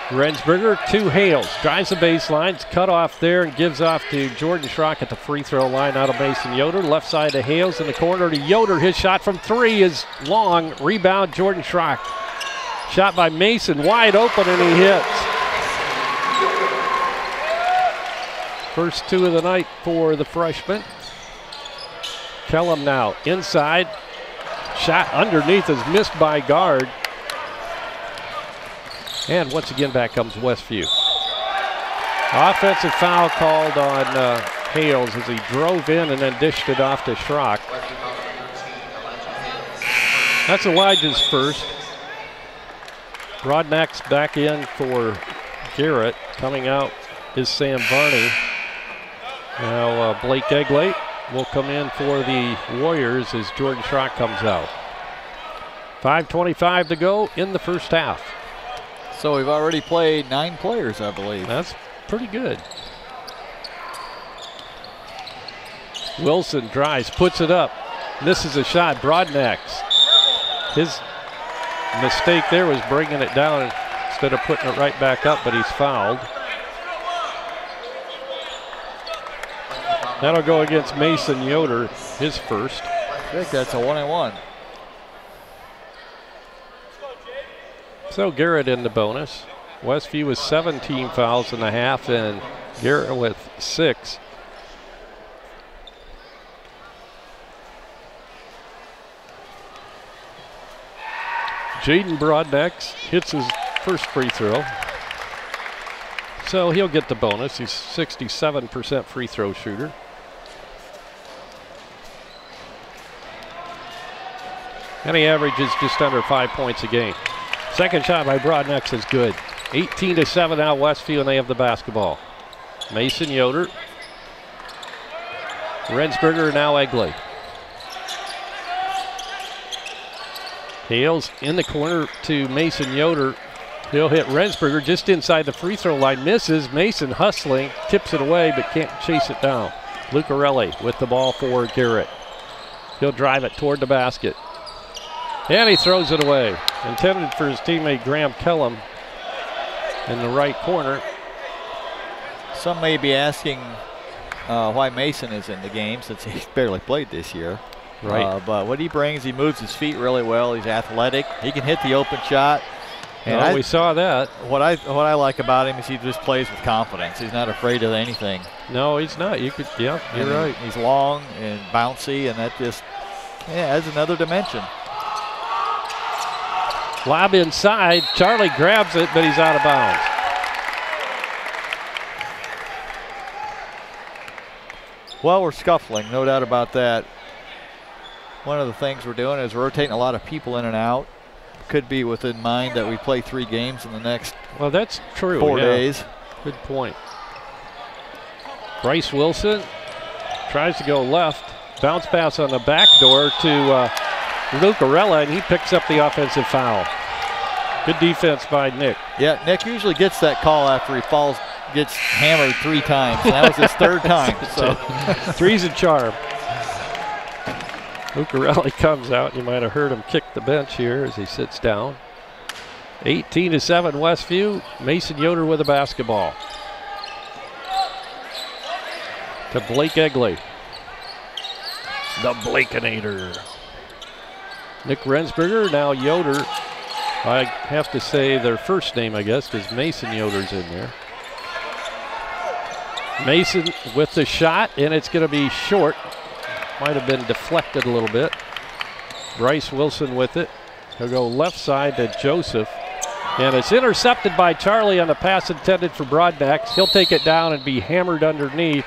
Rensberger to Hales. Drives the baseline. It's cut off there and gives off to Jordan Schrock at the free throw line out of Mason Yoder. Left side to Hales in the corner to Yoder. His shot from 3 is long. Rebound Jordan Schrock. Shot by Mason, wide open, and he hits. First 2 of the night for the freshman. Kellum now inside. Shot underneath is missed by guard. And once again, back comes Westview. Offensive foul called on Hales as he drove in and then dished it off to Schrock. That's Elijah's first. Broadnack's back in for Garrett. Coming out is Sam Varney. Now Blake Egley will come in for the Warriors as Jordan Schrock comes out. 5:25 to go in the first half. So we've already played 9 players, I believe. That's pretty good. Wilson drives, puts it up. Misses a shot. Broadnack's. His mistake there was bringing it down instead of putting it right back up, but he's fouled. That'll go against Mason Yoder, his first. I think that's a 1-and-1. So Garrett in the bonus. Westview with 17 fouls in the half and Garrett with 6. Jaden Broadnack hits his first free throw. So he'll get the bonus. He's 67% free throw shooter. And he averages just under 5 points a game. Second shot by Broadnack is good. 18-7 now Westview, and they have the basketball. Mason Yoder. Rensberger, now Egley. Hales in the corner to Mason Yoder. He'll hit Rensberger just inside the free throw line. Misses. Mason hustling, tips it away, but can't chase it down. Lucarelli with the ball for Garrett. He'll drive it toward the basket. And he throws it away. Intended for his teammate Graham Kellum in the right corner. Some may be asking why Mason is in the game since he's barely played this year. Right. But what he brings, he moves his feet really well. He's athletic. He can hit the open shot. And we saw that. What I like about him is he just plays with confidence. He's not afraid of anything. No, he's not. You're right. He's long and bouncy, and that just adds another dimension. Lob inside. Charlie grabs it, but he's out of bounds. Well, we're scuffling, no doubt about that. One of the things we're doing is rotating a lot of people in and out. Could be within mind that we play 3 games in the next that's true. 4 days. Good point. Bryce Wilson tries to go left. Bounce pass on the back door to Lucarella, and he picks up the offensive foul. Good defense by Nick. Yeah, Nick usually gets that call after he falls, gets hammered 3 times. And that was his 3rd time. So 3's a charm. Lucarelli comes out. You might have heard him kick the bench here as he sits down. 18-7 Westview. Mason Yoder with a basketball. To Blake Egley. The Blakeinator. Nick Rensberger, now Yoder. I have to say their first name, I guess, because Mason Yoder's in there. Mason with the shot, and it's going to be short. Might have been deflected a little bit. Bryce Wilson with it. He'll go left side to Joseph. And it's intercepted by Charlie on the pass intended for Broadnack. He'll take it down and be hammered underneath.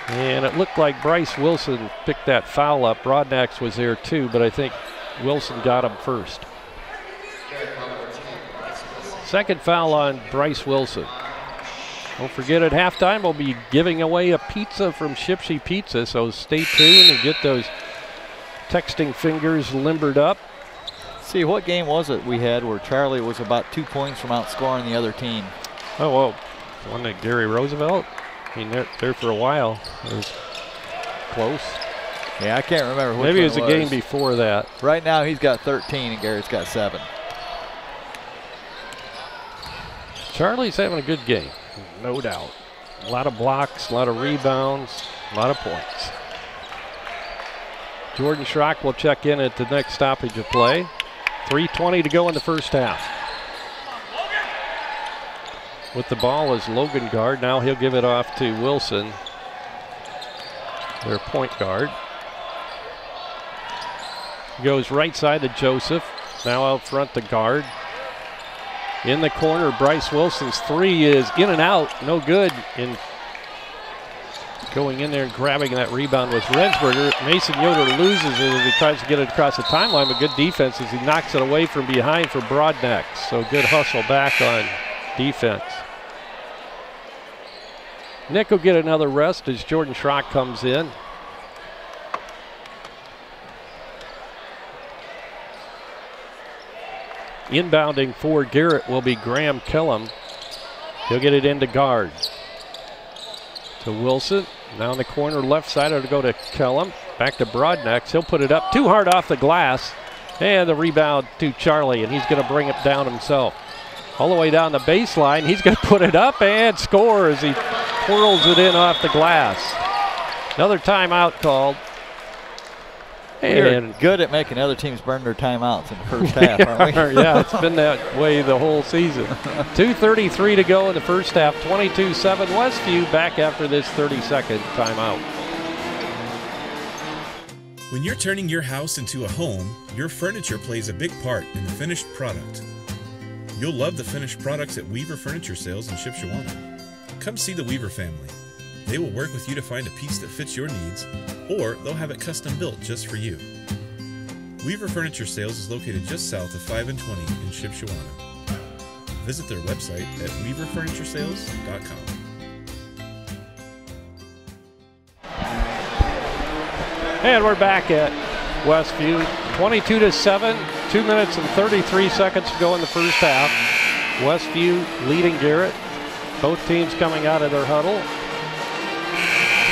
And it looked like Bryce Wilson picked that foul up. Broadnack was there too, but I think Wilson got him first. Second foul on Bryce Wilson. Don't forget at halftime we'll be giving away a pizza from Shipsy Pizza, so stay tuned and get those texting fingers limbered up. See, what game was it we had where Charlie was about 2 points from outscoring the other team? Oh, well, wasn't it Gary Roosevelt? I mean, there for a while. It was close. Yeah, I can't remember which Maybe it was one a game before that. Right now he's got 13 and Garrett's got 7. Charlie's having a good game, no doubt. A lot of blocks, a lot of rebounds, a lot of points. Jordan Schrock will check in at the next stoppage of play. 3:20 to go in the first half. With the ball is Logan guard. Now he'll give it off to Wilson, their point guard. Goes right side to Joseph. Now out front to guard. In the corner, Bryce Wilson's three is in and out, no good. And going in there and grabbing that rebound was Rensberger. Mason Yoder loses it as he tries to get it across the timeline, but good defense as he knocks it away from behind for Broadneck. So good hustle back on defense. Nick will get another rest as Jordan Schrock comes in. Inbounding for Garrett will be Graham Kellum. He'll get it into guard. To Wilson. Now in the corner left side, it'll go to Kellum. Back to Broadneck. He'll put it up too hard off the glass. And the rebound to Charlie, and he's going to bring it down himself. All the way down the baseline. He's going to put it up and score as he twirls it in off the glass. Another timeout called. We're good at making other teams burn their timeouts in the first half, aren't we? Yeah, it's been that way the whole season. 2:33 to go in the first half. 22-7 Westview back after this 30-second timeout. When you're turning your house into a home, your furniture plays a big part in the finished product. You'll love the finished products at Weaver Furniture Sales in Shipshewana. Come see the Weaver family. They will work with you to find a piece that fits your needs, or they'll have it custom built just for you. Weaver Furniture Sales is located just south of 5 and 20 in Shipshewana. Visit their website at weaverfurnituresales.com. And we're back at Westview. 22-7, 2 minutes and 33 seconds to go in the first half. Westview leading Garrett. Both teams coming out of their huddle.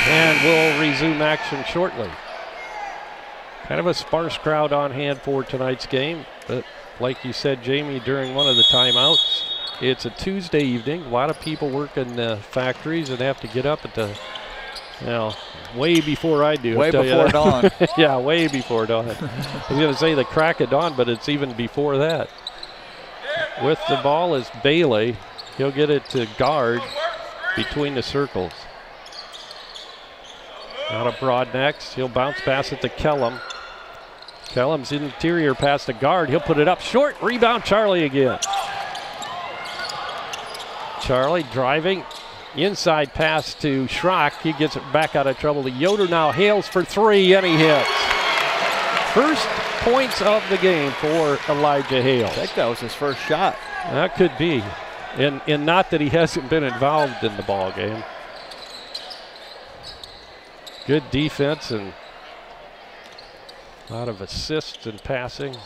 And we'll resume action shortly. Kind of a sparse crowd on hand for tonight's game, but like you said, Jamie, during one of the timeouts, it's a Tuesday evening. A lot of people work in the factories and have to get up at the, you know, way before I do. Way before dawn. Yeah, way before dawn. I was going to say the crack of dawn, but it's even before that. With the ball is Bailey. He'll get it to guard between the circles. Out of Broadneck. He'll bounce pass it to Kellum. Kellum's interior pass to guard. He'll put it up short. Rebound Charlie again. Charlie driving. Inside pass to Schrock. He gets it back out of trouble to Yoder. Now Hales for three, and he hits. First points of the game for Elijah Hales. I think that was his first shot. That could be. And not that he hasn't been involved in the ball game. Good defense and a lot of assists and passing.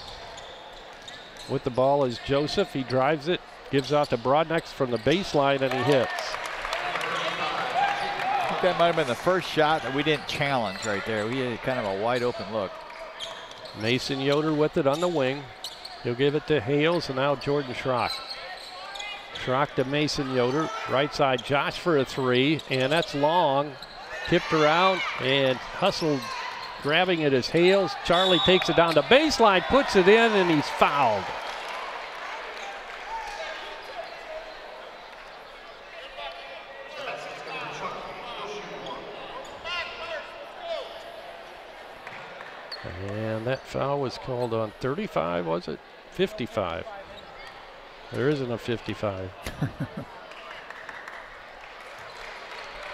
With the ball is Joseph. He drives it, gives out to Broadneck from the baseline, and he hits. I think that might have been the first shot that we didn't challenge right there. We had kind of a wide open look. Mason Yoder with it on the wing. He'll give it to Hales, and now Jordan Schrock. Schrock to Mason Yoder. Right side, Josh for a three, and that's long. Tipped around and hustled, grabbing it as Hales. Charlie takes it down the baseline, puts it in, and he's fouled. And that foul was called on 35, was it? 55. There isn't a 55.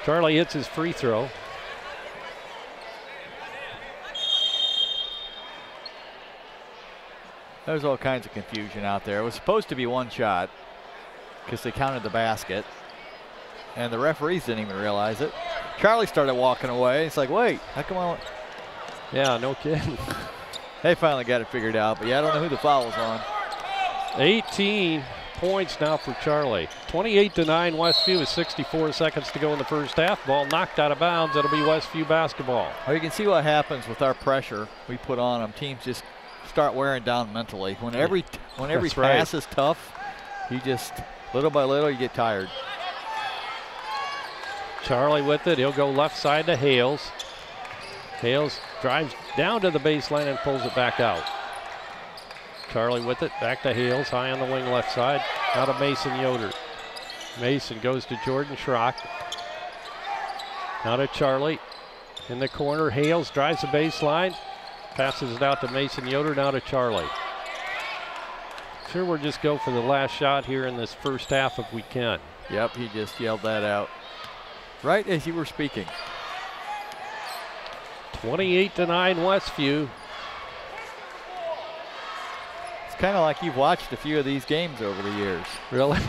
Charlie hits his free throw. There's all kinds of confusion out there. It was supposed to be one shot because they counted the basket, and the referees didn't even realize it. Charlie started walking away. It's like, wait, how come on? Yeah, no kidding. They finally got it figured out, but yeah, I don't know who the foul was on. 18 points now for Charlie. 28-9 Westview with 64 seconds to go in the first half. Ball knocked out of bounds. It'll be Westview basketball. Well, you can see what happens with our pressure we put on them. Teams just start wearing down mentally. When every pass is tough, you just, little by little, you get tired. Charlie with it. He'll go left side to Hales. Hales drives down to the baseline and pulls it back out. Charlie with it, back to Hales, high on the wing left side. Now to Mason Yoder. Mason goes to Jordan Schrock. Now to Charlie. In the corner, Hales drives the baseline. Passes it out to Mason Yoder, now to Charlie. Sure, we'll just go for the last shot here in this first half if we can. Yep, he just yelled that out right as you were speaking. 28-9 Westview. It's kind of like you've watched a few of these games over the years. Really?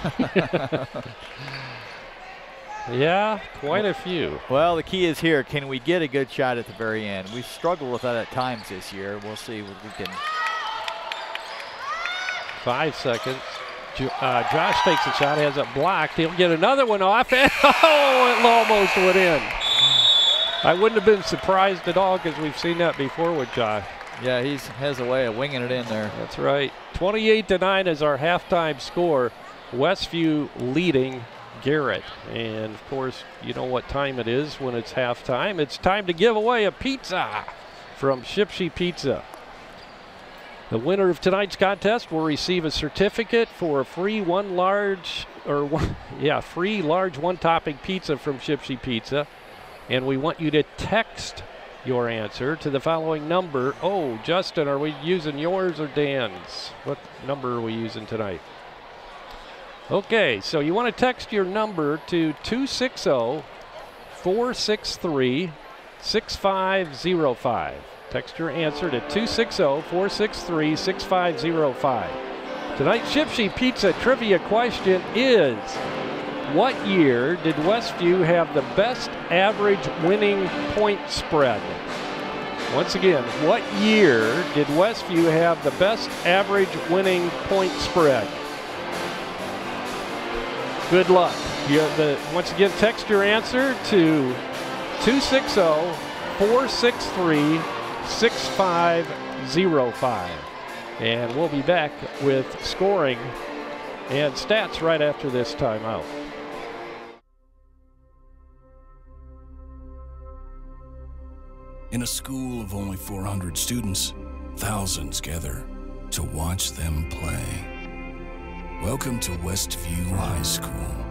Yeah, quite a few. Well, the key is here. Can we get a good shot at the very end? We've struggled with that at times this year. We'll see what we can. 5 seconds. Josh takes a shot, has it blocked. He'll get another one off, and oh, it almost went in. I wouldn't have been surprised at all because we've seen that before with Josh. Yeah, he has a way of winging it in there. That's right. 28-9 is our halftime score. Westview leading Garrett. And of course, you know what time it is when it's halftime. It's time to give away a pizza from Shipshy Pizza. The winner of tonight's contest will receive a certificate for a free large one-topping pizza from Shipshy Pizza. And we want you to text your answer to the following number. Oh, Justin, are we using yours or Dan's? What number are we using tonight? Okay, so you want to text your number to 260-463-6505. Text your answer to 260-463-6505. Tonight's Shipshy Pizza trivia question is, what year did Westview have the best average winning point spread? Once again, what year did Westview have the best average winning point spread? Good luck. Once again, text your answer to 260-463-6505. And we'll be back with scoring and stats right after this timeout. In a school of only 400 students, thousands gather to watch them play. Welcome to Westview High School,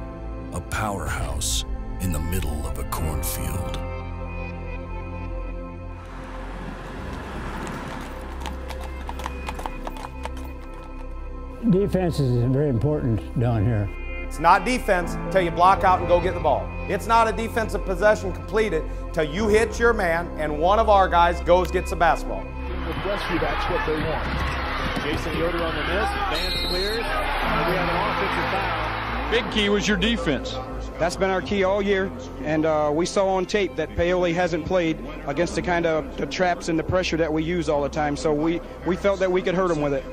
a powerhouse in the middle of a cornfield. Defense is very important down here. It's not defense until you block out and go get the ball. It's not a defensive possession completed till you hit your man and one of our guys goes gets the basketball. With Westview, that's what they want. Jason Yoder on the miss, advance clears, and we have an offensive foul. Big key was your defense. That's been our key all year, and we saw on tape that Paoli hasn't played against the kind of the traps and the pressure that we use all the time, so we felt that we could hurt them with it.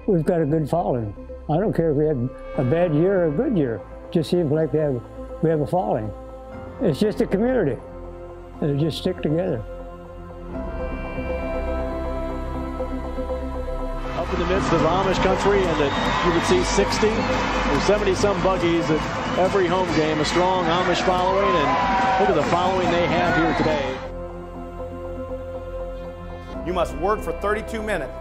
We've got a good following. I don't care if we had a bad year or a good year. It just seems like we have a following. It's just a community. And they just stick together. Up in the midst of Amish country, and that you would see 60 or 70-some buggies at every home game, a strong Amish following, and look at the following they have here today. You must work for 32 minutes.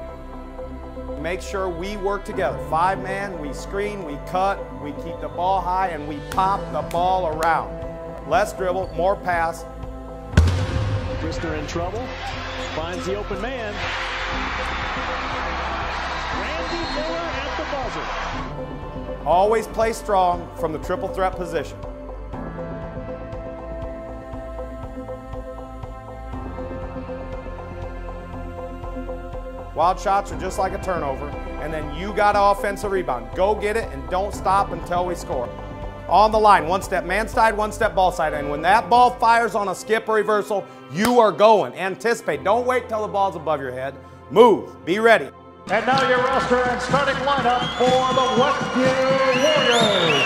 Make sure we work together. 5-man, we screen, we cut, we keep the ball high, and we pop the ball around. Less dribble, more pass. Christer in trouble, finds the open man. Randy Miller at the buzzer. Always play strong from the triple threat position. Wild shots are just like a turnover, and then you got an offensive rebound. Go get it and don't stop until we score. On the line, one step man side, one step ball side, and when that ball fires on a skip or reversal, you are going. Anticipate. Don't wait till the ball's above your head. Move. Be ready. And now your roster and starting lineup for the Westview Warriors.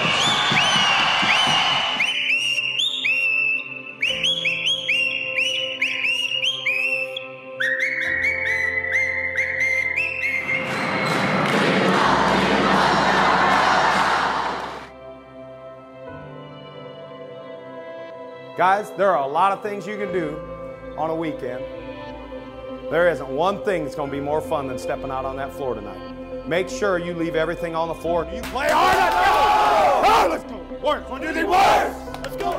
Guys, there are a lot of things you can do on a weekend. There isn't one thing that's going to be more fun than stepping out on that floor tonight. Make sure you leave everything on the floor. You play hard. Let's go! Oh, let's go! Warriors, 1, 2, 3, Warriors! Let's go!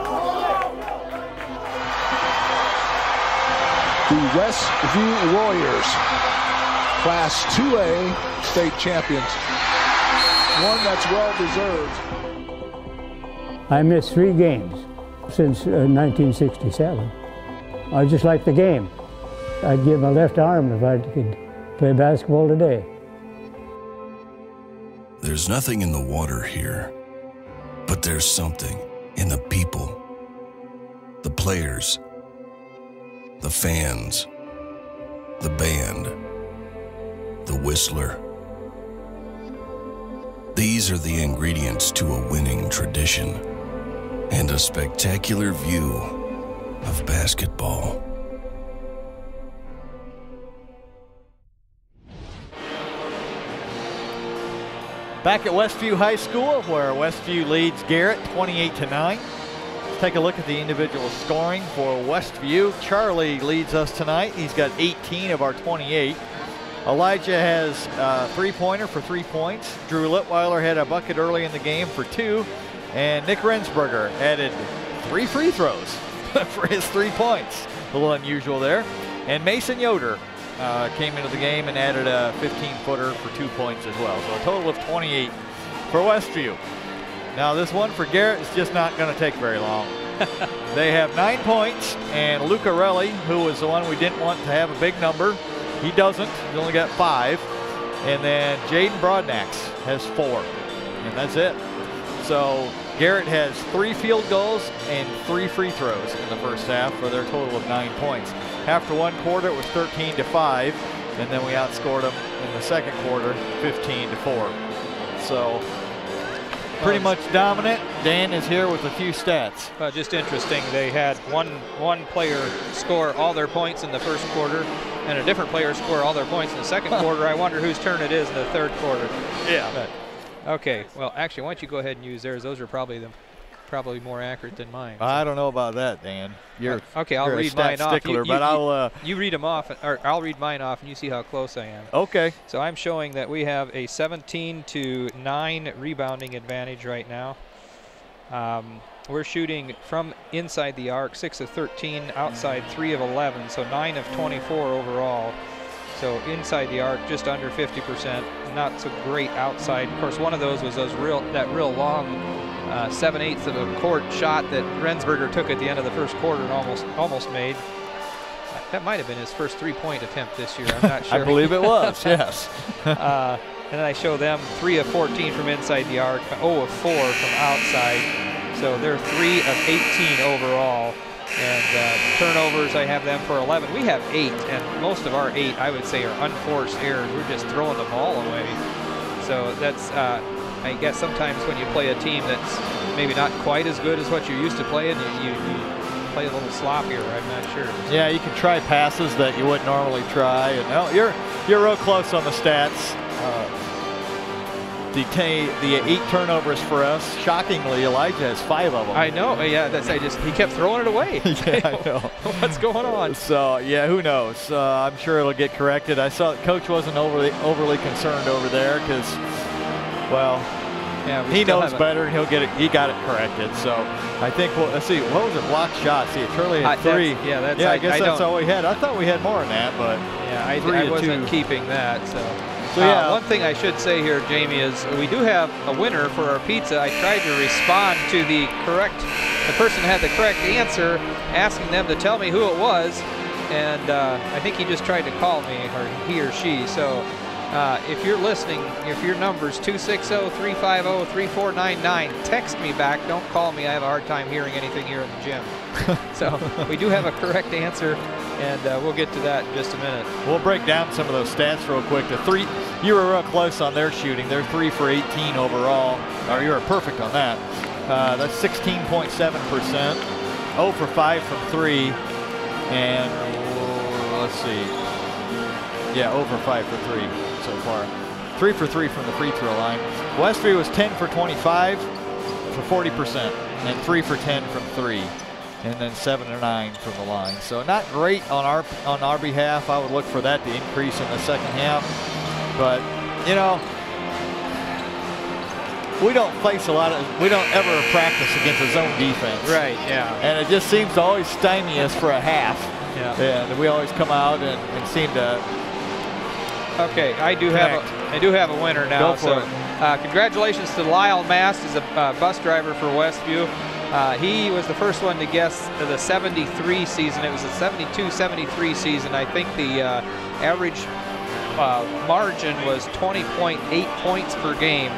The Westview Warriors, Class 2A state champions. One that's well deserved. I missed 3 games since 1967. I just like the game. I'd give my left arm if I could play basketball today. There's nothing in the water here, but there's something in the people, the players, the fans, the band, the whistler. These are the ingredients to a winning tradition and a spectacular view of basketball. Back at Westview High School, where Westview leads Garrett 28-9. Let's take a look at the individual scoring for Westview. Charlie leads us tonight. He's got 18 of our 28. Elijah has a three-pointer for 3 points. Drew Litweiler had a bucket early in the game for 2. And Nick Rensberger added 3 free throws for his 3 points. A little unusual there. And Mason Yoder came into the game and added a 15-footer for 2 points as well. So a total of 28 for Westview. Now this one for Garrett is just not going to take very long. They have 9 points, and Luca Relli, who was the one we didn't want to have a big number, he doesn't. He's only got 5. And then Jaden Broadnax has 4, and that's it. So Garrett has 3 field goals and 3 free throws in the first half for their total of 9 points. After 1 quarter, it was 13-5, and then we outscored them in the second quarter, 15-4. So pretty much dominant. Dan is here with a few stats. Just interesting. They had one player score all their points in the first quarter, and a different player score all their points in the second quarter. I wonder whose turn it is in the third quarter. Yeah. But, okay. Well, actually, why don't you go ahead and use theirs? Those are probably more accurate than mine. So. I don't know about that, Dan. You're okay. I'll read mine stickler, off. But you read them off, or I'll read mine off, and you see how close I am. Okay. So I'm showing that we have a 17-9 rebounding advantage right now. We're shooting from inside the arc, 6 of 13, outside 3 of 11, so 9 of 24 overall. So inside the arc, just under 50%. Not so great outside. Of course, one of those was that real long 7/8 of a court shot that Rensberger took at the end of the first quarter and almost made. That might have been his first 3-point attempt this year. I'm not sure. I believe it was. Yes. And then I show them 3 of 14 from inside the arc, 0 of 4 from outside. So they're 3 of 18 overall. And turnovers, I have them for 11. We have 8, and most of our 8, I would say, are unforced errors. We're just throwing the ball away. So that's, I guess sometimes when you play a team that's maybe not quite as good as what you're used to playing, you play a little sloppier. I'm not sure. Yeah, you can try passes that you wouldn't normally try. And you're real close on the stats. The 8 turnovers for us. Shockingly, Elijah has 5 of them. I know. Yeah, he kept throwing it away. Yeah, I know. What's going on? So yeah, who knows? I'm sure it'll get corrected. I saw Coach wasn't overly concerned over there because, well, yeah, he knows better and he'll get it. He got it corrected. So I think let's see. What was it? Blocked shot. See, Turley had 3. I guess that's all we had. I thought we had more than that, but yeah, I wasn't keeping that. So yeah. One thing I should say here, Jamie, is we do have a winner for our pizza. I tried to respond to the person had the correct answer, asking them to tell me who it was, and I think he just tried to call me, or he or she. So if you're listening, if your number's 260-350-3499, text me back. Don't call me. I have a hard time hearing anything here in the gym. So we do have a correct answer, and we'll get to that in just a minute. We'll break down some of those stats real quick. The three, you were real close on their shooting. They're 3 for 18 overall, or you were perfect on that. That's 16.7%. 0 for 5 from 3, and let's see. Yeah, 0 for 5 for 3 so far. 3 for 3 from the free throw line. Westview was 10 for 25 for 40%, and 3 for 10 from 3. And then 7 or 9 from the line. So not great on our behalf. I would look for that to increase in the second half. But you know, we don't ever practice against a zone defense. Right. Yeah. And it just seems to always stymie us for a half. Yeah. And we always come out and seem to. Okay, I do have a winner now. Go for it. Congratulations to Lyle Mast, as a bus driver for Westview. He was the first one to guess the 73 season. It was a 72-73 season. I think the average margin was 20.8 points per game.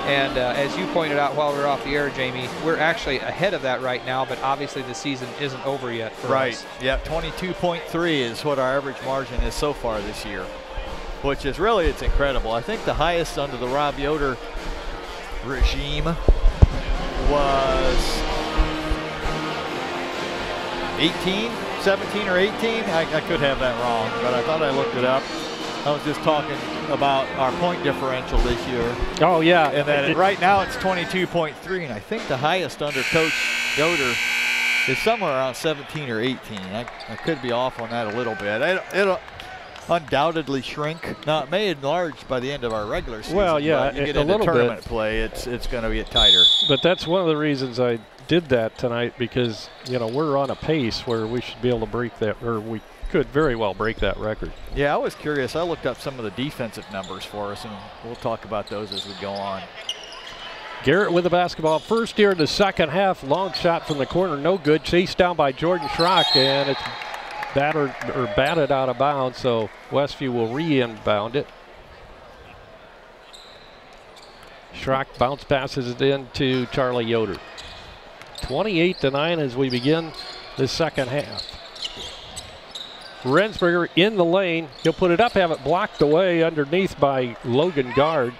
And as you pointed out while we were off the air, Jamie, we're actually ahead of that right now, but obviously the season isn't over yet for us. Right, yeah, 22.3 is what our average margin is so far this year, which is really, it's incredible. I think the highest under the Rob Yoder regime was 18, 17 or 18. I could have that wrong, but I thought I looked it up. I was just talking about our point differential this year. Oh, yeah. And then right now it's 22.3, and I think the highest under Coach Yoder is somewhere around 17 or 18. I could be off on that a little bit. It'll undoubtedly shrink. Now, it may enlarge by the end of our regular season. Well, yeah, but you get into tournament play, it's going to get tighter. But that's one of the reasons I did that tonight, because, you know, we're on a pace where we should be able to break that, or we could very well break that record. Yeah, I was curious. I looked up some of the defensive numbers for us, and we'll talk about those as we go on. Garrett with the basketball. First here in the second half. Long shot from the corner, no good. Chased down by Jordan Schrock, and it's batted out of bounds, so Westview will re-inbound it. Schrock bounce passes it into Charlie Yoder. 28-9 as we begin the second half. Rensberger in the lane. He'll put it up, have it blocked away underneath by Logan Guard.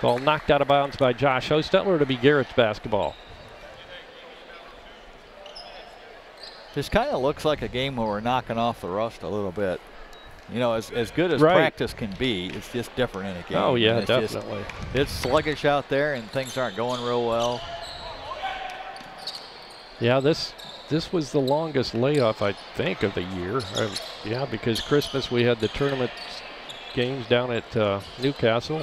Ball knocked out of bounds by Josh Hostetler to be Garrett's basketball. This kind of looks like a game where we're knocking off the rust a little bit. You know, as good as practice can be, it's just different in a game. Oh, yeah, definitely. It's sluggish out there, and things aren't going real well. Yeah, this was the longest layoff, I think, of the year. Yeah, because Christmas we had the tournament games down at Newcastle.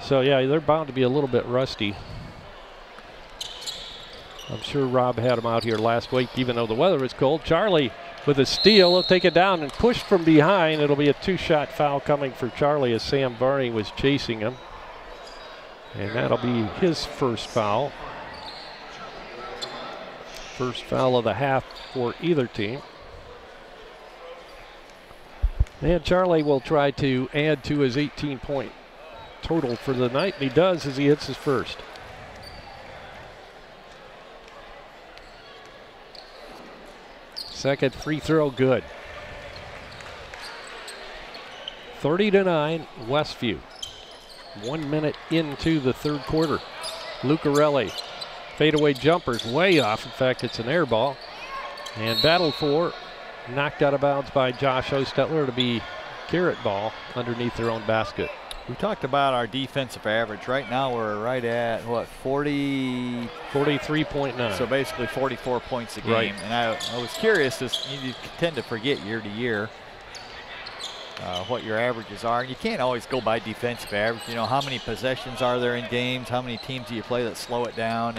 So, yeah, they're bound to be a little bit rusty. I'm sure Rob had them out here last week, even though the weather was cold. Charlie with a steal. He'll take it down and push from behind. It'll be a two-shot foul coming for Charlie as Sam Varney was chasing him. And that'll be his first foul. First foul of the half for either team. And Charlie will try to add to his 18-point total for the night, and he does as he hits his first. Second free throw good. 30-9, Westview. 1 minute into the third quarter. Lucarelli, fadeaway jumpers way off. In fact, it's an air ball. And battled for, knocked out of bounds by Josh Hostetler to be Garrett ball underneath their own basket. We talked about our defensive average. Right now we're right at, what, 40? 43.9. So basically 44 points a game. Right. And I was curious, you tend to forget year to year what your averages are. And you can't always go by defensive average. You know, how many possessions are there in games? How many teams do you play that slow it down?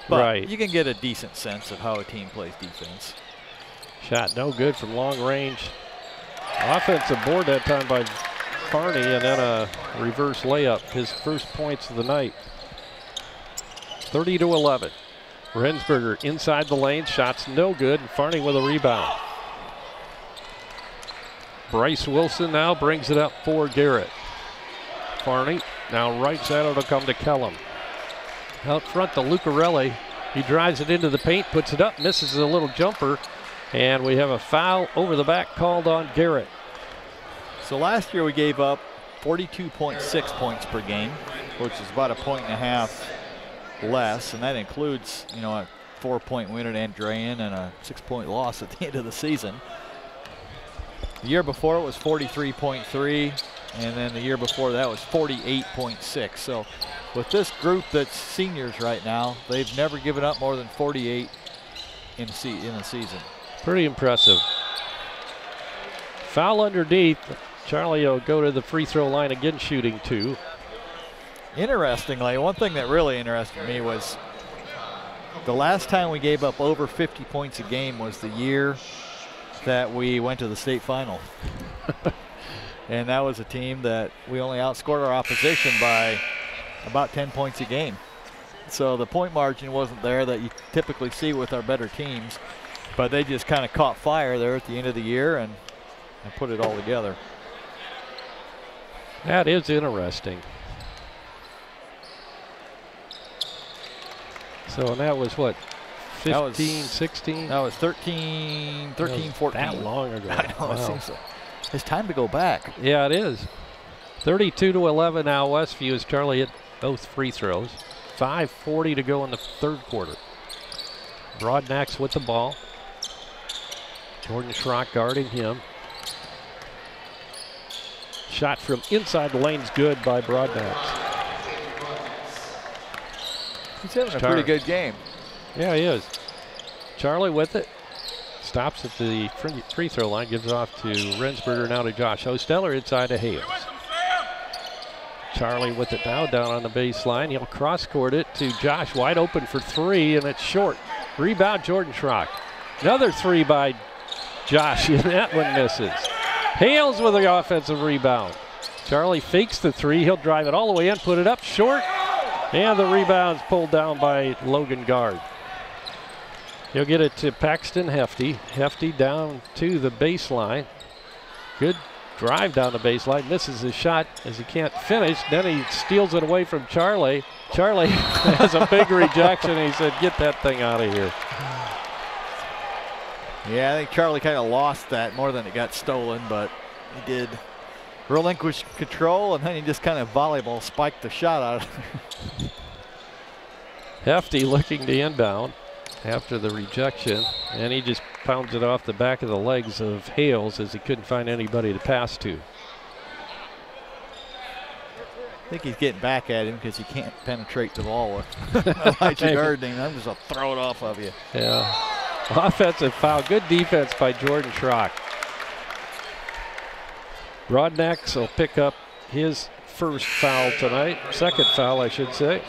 But right. You can get a decent sense of how a team plays defense. Shot no good from long range. Offensive board that time by Farney, and then a reverse layup, his first points of the night. 30-11. Rensberger inside the lane, shots no good, and Farney with a rebound. Bryce Wilson now brings it up for Garrett. Farney now right side, it'll come to Kellum. Out front to Lucarelli. He drives it into the paint, puts it up, misses a little jumper, and we have a foul over the back called on Garrett. So last year we gave up 42.6 points per game, which is about 1.5 points less, and that includes, you know, a 4-point win at Andrean and a 6-point loss at the end of the season. The year before it was 43.3, and then the year before that was 48.6. So with this group that's seniors right now, they've never given up more than 48 in a season. Pretty impressive. Foul underneath. Charlie will go to the free throw line again, shooting 2. Interestingly, one thing that really interested me was the last time we gave up over 50 points a game was the year that we went to the state final. And that was a team that we only outscored our opposition by about 10 points a game. So the point margin wasn't there that you typically see with our better teams, but they just kind of caught fire there at the end of the year and put it all together. That is interesting. So, and that was what, 15, 16? That was 13, 14. That long ago. I know, it seems so. It's time to go back. Yeah, it is. 32-11 now, Westview, as Charlie hit both free throws. 5:40 to go in the third quarter. Broadnax with the ball. Jordan Schrock guarding him. Shot from inside the lane's good by Broadnax. He's having a pretty good game. Yeah, he is. Charlie with it. Stops at the free throw line, gives off to Rensberger, now to Josh Hosteller, inside to Hales. Charlie with it now, down on the baseline. He'll cross-court it to Josh, wide open for 3, and it's short. Rebound, Jordan Schrock. Another 3 by Josh, and that one misses. Hales with the offensive rebound. Charlie fakes the 3. He'll drive it all the way in, put it up short, and the rebound's pulled down by Logan Guard. He'll get it to Paxton Hefty. Hefty down to the baseline. Good drive down the baseline. Misses his shot as he can't finish. Then he steals it away from Charlie. Charlie has a big rejection. He said, get that thing out of here. Yeah, I think Charlie kind of lost that more than it got stolen, but he did relinquish control, and then he just kind of volleyball spiked the shot out of it. Hefty looking to inbound after the rejection, and he just pounds it off the back of the legs of Hales as he couldn't find anybody to pass to. I think he's getting back at him because he can't penetrate the ball with Elijah Gardner. I'm just going to throw it off of you. Yeah. Offensive foul. Good defense by Jordan Schrock. Broadnax will pick up his first foul tonight. Second foul, I should say.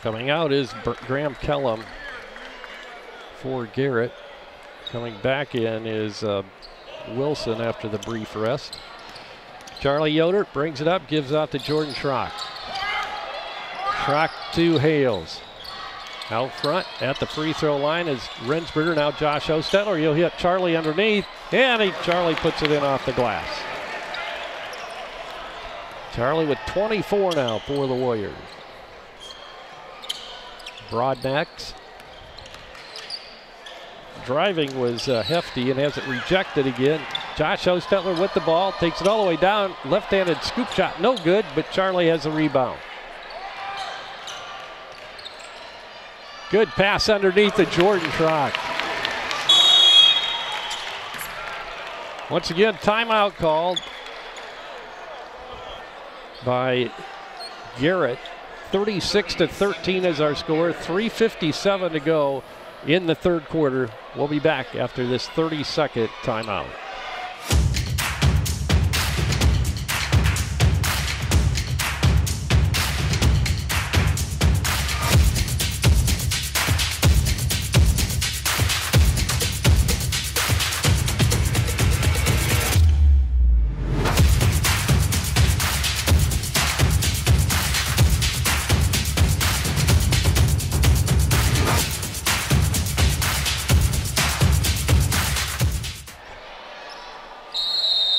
Coming out is Graham Kellum for Garrett. Coming back in is Wilson after the brief rest. Charlie Yoder brings it up, gives out to Jordan Schrock. Schrock to Hales. Out front at the free throw line is Rensberger. Now Josh Hosteller. He'll hit Charlie underneath, and Charlie puts it in off the glass. Charlie with 24 now for the Warriors. Broadnax. Driving was Hefty and has it rejected again. Josh Hosteller with the ball, takes it all the way down. Left-handed scoop shot, no good, but Charlie has a rebound. Good pass underneath to Jordan Schrock. Once again, timeout called by Garrett. 36-13 is our score. 3:57 to go in the third quarter. We'll be back after this 30-second timeout.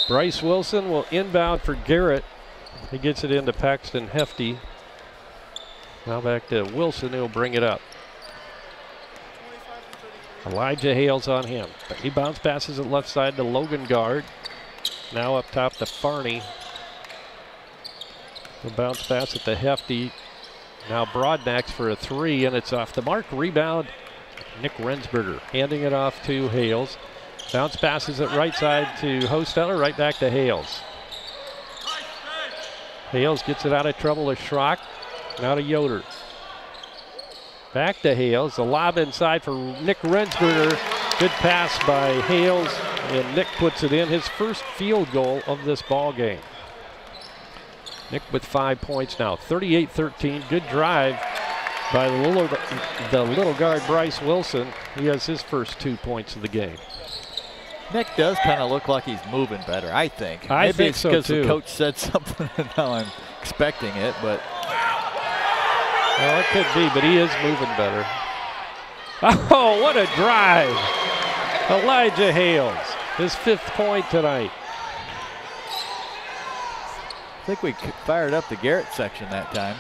Bryce Wilson will inbound for Garrett. He gets it into Paxton Hefty. Now back to Wilson, who'll bring it up. Elijah Hales on him. He bounce passes it left side to Logan Guard. Now up top to Farney. The bounce pass at the Hefty. Now Broadnax for a 3, and it's off the mark. Rebound, Nick Rensberger handing it off to Hales. Bounce passes it right side to Hosteller, right back to Hales. Hales gets it out of trouble to Schrock. Now to Yoder. Back to Hales. The lob inside for Nick Rensberger. Good pass by Hales, and Nick puts it in. His first field goal of this ball game. Nick with 5 points now. 38-13. Good drive by the little guard Bryce Wilson. He has his first 2 points of the game. Nick does kind of look like he's moving better, I think. I think so, because too. the coach said something, and now I'm expecting it, but. Well, it could be, but he is moving better. Oh, what a drive. Elijah Hales, his 5th point tonight. I think we fired up the Garrett section that time.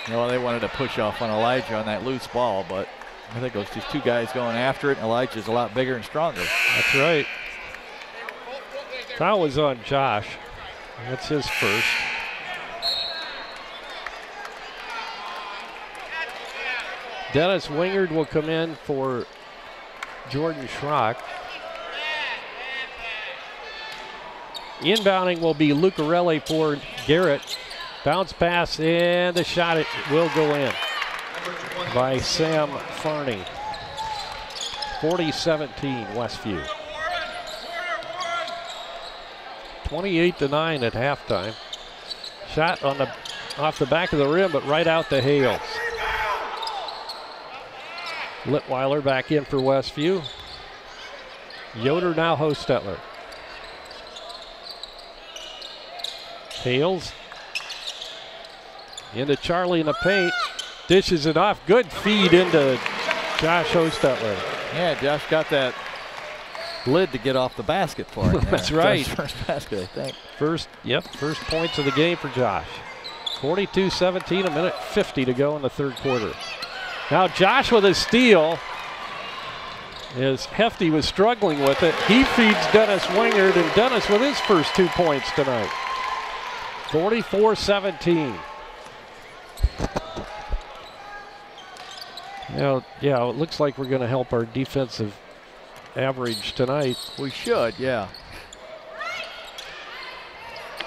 You know, they wanted to push off on Elijah on that loose ball, but I think it was just 2 guys going after it, and Elijah's a lot bigger and stronger. That's right. Foul was on Josh. That's his first. Dennis Wingard will come in for Jordan Schrock. Inbounding will be Lucarelli for Garrett. Bounce pass, and the shot it will go in by Sam Farney. 40-17 Westview. 28-9 at halftime. Shot on the off the back of the rim, but right out to Hales. Litweiler back in for Westview. Yoder now Hostetler. Hales into Charlie in the paint. Dishes it off. Good feed into Josh Hostetler. Yeah, Josh got that lid to get off the basket for him. That's right. First basket, I think. First points of the game for Josh. 42-17, a minute 50 to go in the 3rd quarter. Now Josh with a steal. As Hefty was struggling with it, he feeds Dennis Wingard, and Dennis with his first 2 points tonight. 44-17. Now, yeah, it looks like we're going to help our defensive average tonight. We should, yeah.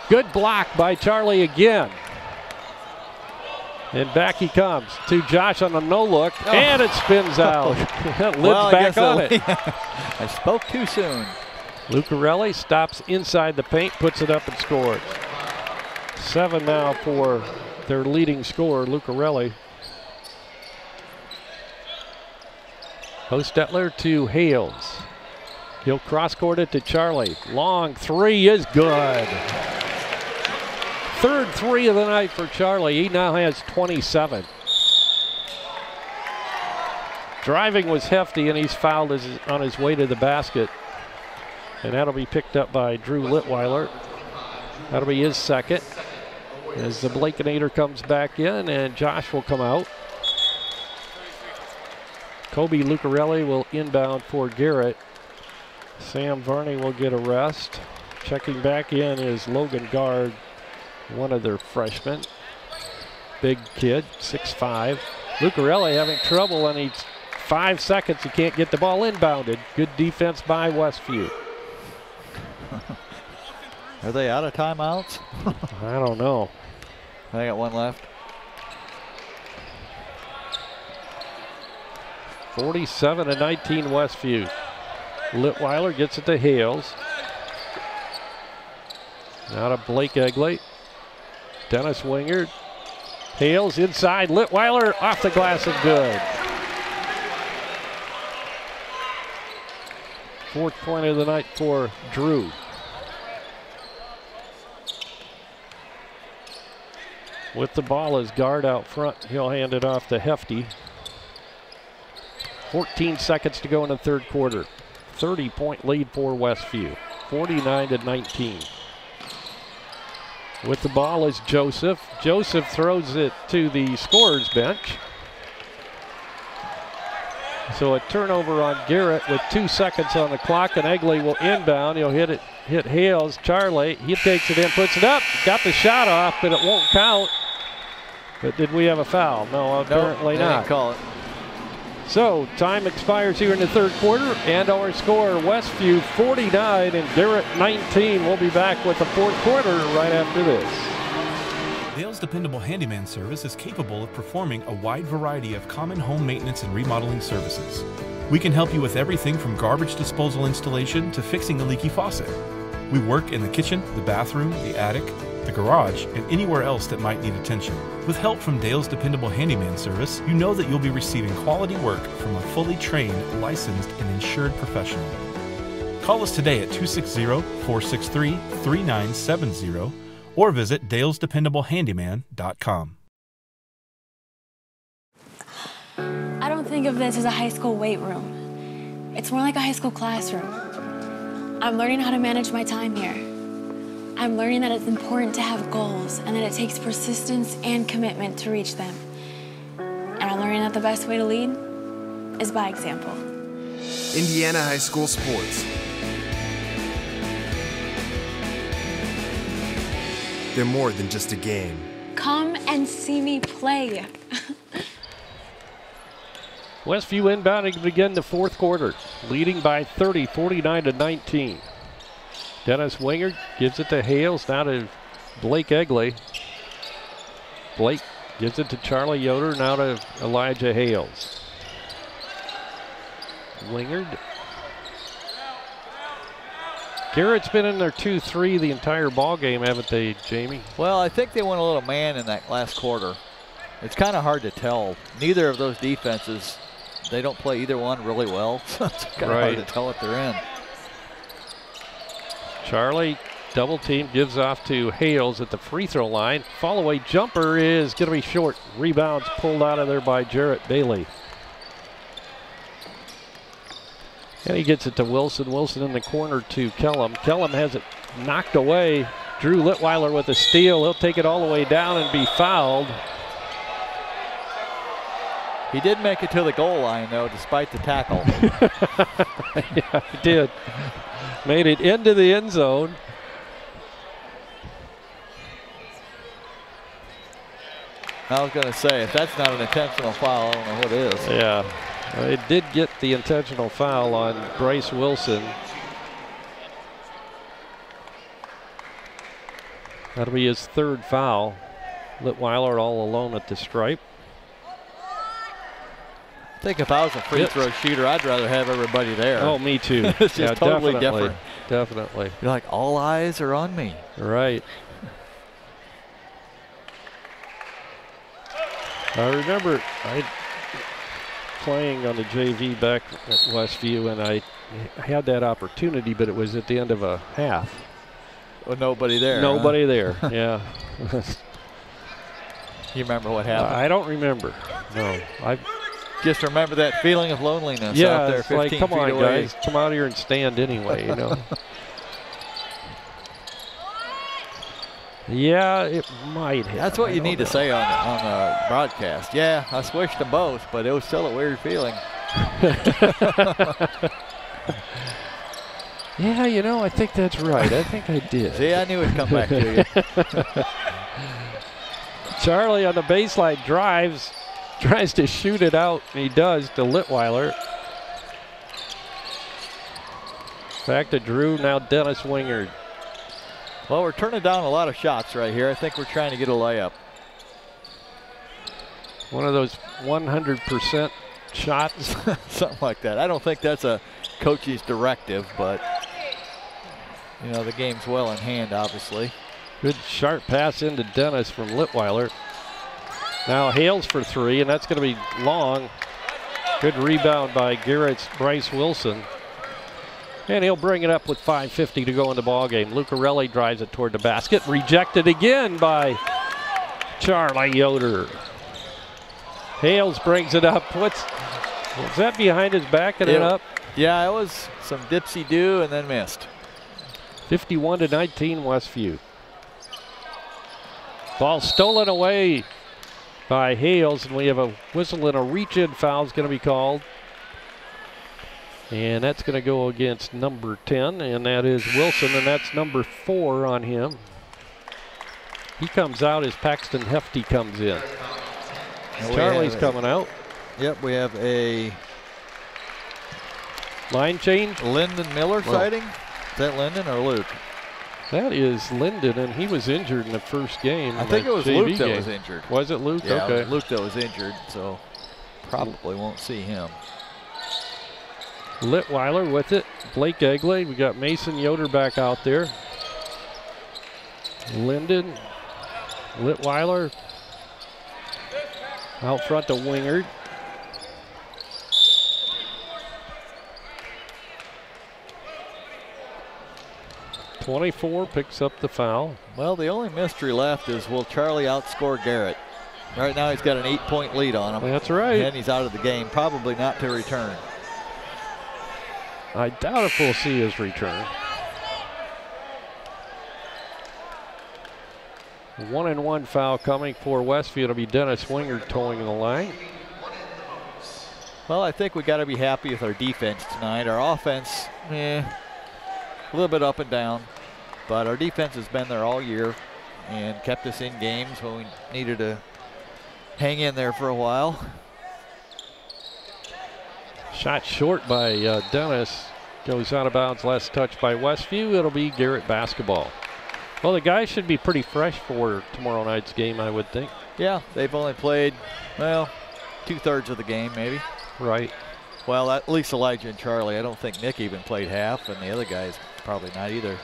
Good block by Charlie again. And back he comes to Josh on the no-look, and it spins out. Lives back on it. I spoke too soon. Lucarelli stops inside the paint, puts it up and scores. 7 now for their leading scorer, Lucarelli. Hostetler to Hales. He'll cross-court it to Charlie. Long 3 is good. 3rd 3 of the night for Charlie. He now has 27. Driving was Hefty, and he's fouled on his way to the basket. And that'll be picked up by Drew Litweiler. That'll be his 2nd. As the Blakenator comes back in, and Josh will come out. Kobe Lucarelli will inbound for Garrett. Sam Varney will get a rest. Checking back in is Logan Guard, one of their freshmen. Big kid, 6'5". Lucarelli having trouble, and he's 5 seconds. He can't get the ball inbounded. Good defense by Westview. Are they out of timeouts? I don't know. I got 1 left. 47-19 Westview. Litweiler gets it to Hales. Now to Blake Egley. Dennis Wingard. Hales inside. Litweiler off the glass and good. 4th point of the night for Drew. With the ball as Guard out front, he'll hand it off to Hefty. 14 seconds to go in the 3rd quarter. 30-point lead for Westview. 49-19. With the ball is Joseph. Joseph throws it to the scorer's bench. So a turnover on Garrett with 2 seconds on the clock, and Egley will inbound. He'll hit Hales. Charlie, he takes it in, puts it up, got the shot off, but it won't count. But did we have a foul? No, apparently nope, not. Didn't call it. So time expires here in the third quarter, and our score, Westview 49 and Garrett 19. We'll be back with the fourth quarter right after this. Dale's Dependable Handyman Service is capable of performing a wide variety of common home maintenance and remodeling services. We can help you with everything from garbage disposal installation to fixing a leaky faucet. We work in the kitchen, the bathroom, the attic, the garage, and anywhere else that might need attention. With help from Dale's Dependable Handyman Service, you know that you'll be receiving quality work from a fully trained, licensed, and insured professional. Call us today at 260-463-3970 or visit dalesdependablehandyman.com. I don't think of this as a high school weight room. It's more like a high school classroom. I'm learning how to manage my time here. I'm learning that it's important to have goals and that it takes persistence and commitment to reach them. And I'm learning that the best way to lead is by example. Indiana High School Sports. They're more than just a game. Come and see me play. Westview inbounding to begin the fourth quarter, leading by 30, 49-19. Dennis Wingard gives it to Hales, now to Blake Egley. Blake gives it to Charlie Yoder, now to Elijah Hales. Wingard. Garrett's been in their 2-3 the entire ball game, haven't they, Jamie? Well, I think they went a little man in that last quarter. It's kind of hard to tell. Neither of those defenses, they don't play either one really well. So it's kind of hard to tell what they're in. Charlie, double team, gives off to Hales at the free throw line. Fall away jumper is going to be short. Rebounds pulled out of there by Jarrett Bailey. And he gets it to Wilson. Wilson in the corner to Kellum. Kellum has it knocked away. Drew Litweiler with a steal. He'll take it all the way down and be fouled. He did make it to the goal line, though, despite the tackle. Yeah, he did. Made it into the end zone. I was going to say, if that's not an intentional foul, I don't know what is. Yeah, it did get the intentional foul on Bryce Wilson. That'll be his third foul. Litweiler all alone at the stripe. I think if I was a free throw shooter, I'd rather have everybody there. Oh, me too. It's just totally different. Definitely. You're like, all eyes are on me. Right. I remember playing on the JV back at Westview, and I had that opportunity, but it was at the end of a half. Well, nobody there. Nobody there, yeah. You remember what happened? I don't remember. No. I just remember that feeling of loneliness yeah, out there 15 like, come feet on, away. guys. Come out here and stand anyway, you know. Yeah, it might have. That's what you need to say on the broadcast. Yeah, I switched them both, but it was still a weird feeling. Yeah, you know, I think that's right. I think I did. See, I knew it'd come back to you. Charlie on the baseline tries to shoot it out, and he does to Litweiler. Back to Drew, now Dennis Wingard. Well, we're turning down a lot of shots right here. I think we're trying to get a layup. One of those 100% shots. Something like that. I don't think that's a coach's directive, but, you know, the game's well in hand, obviously. Good sharp pass into Dennis from Litweiler. Now Hales for three, and that's going to be long. Good rebound by Garrett's Bryce Wilson. And he'll bring it up with 5:50 to go in the ball game. Lucarelli drives it toward the basket. Rejected again by Charlie Yoder. Hales brings it up. Was that behind his back and it up? Yeah, it was some dipsy-do and then missed. 51-19 Westview. Ball stolen away by Hales, and we have a whistle and a reach-in foul is going to be called. And that's going to go against number 10, and that is Wilson, and that's number 4 on him. He comes out as Paxton Hefty comes in. Charlie's coming out. Yep, we have a line change. Lyndon Miller sighting. Is that Lyndon or Luke? That is Lyndon, and he was injured in the first game. I think it was Luke that was injured. Was it Luke? Yeah, okay. it was Luke that was injured, so probably won't see him. Litweiler with it. Blake Egley. We got Mason Yoder back out there. Linden. Litweiler. Out front to Wingard. .24 picks up the foul. Well, the only mystery left is, will Charlie outscore Garrett? Right now he's got an 8-point lead on him. That's right. And he's out of the game, probably not to return. I doubt if we'll see his return. 1-and-1 foul coming for Westview. It'll be Dennis Wingard towing the line. Well, I think we got to be happy with our defense tonight. Our offense, a little bit up and down, but our defense has been there all year and kept us in games when we needed to hang in there for a while. Shot short by Dennis. Goes out of bounds, last touch by Westview. It'll be Garrett basketball. Well, the guys should be pretty fresh for tomorrow night's game, I would think. Yeah, they've only played, well, 2/3 of the game, maybe. Right. Well, at least Elijah and Charlie. I don't think Nick even played half, and the other guys probably not either.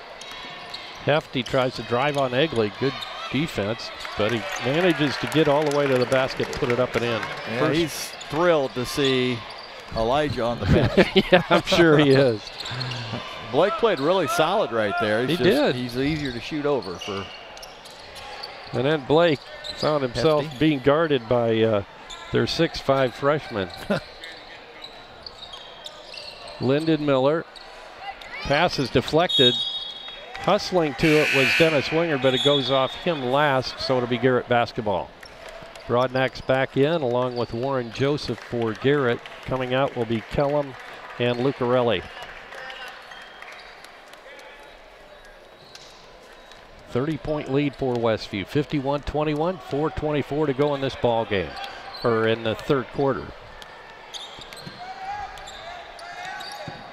Hefty tries to drive on Egley. Good defense, but he manages to get all the way to the basket, put it up and in. Yeah, he's thrilled to see Elijah on the bench. Yeah, I'm sure he is. Blake played really solid right there. He did. He's easier to shoot over for. And then Blake found himself Hefty being guarded by their 6'5" freshman. Lyndon Miller. Pass is deflected. Hustling to it was Dennis Wingard, but it goes off him last, so it'll be Garrett basketball. Broadnack's back in along with Warren Joseph for Garrett. Coming out will be Kellum and Lucarelli. 30-point lead for Westview. 51-21, 4:24 to go in this ball game, or in the third quarter.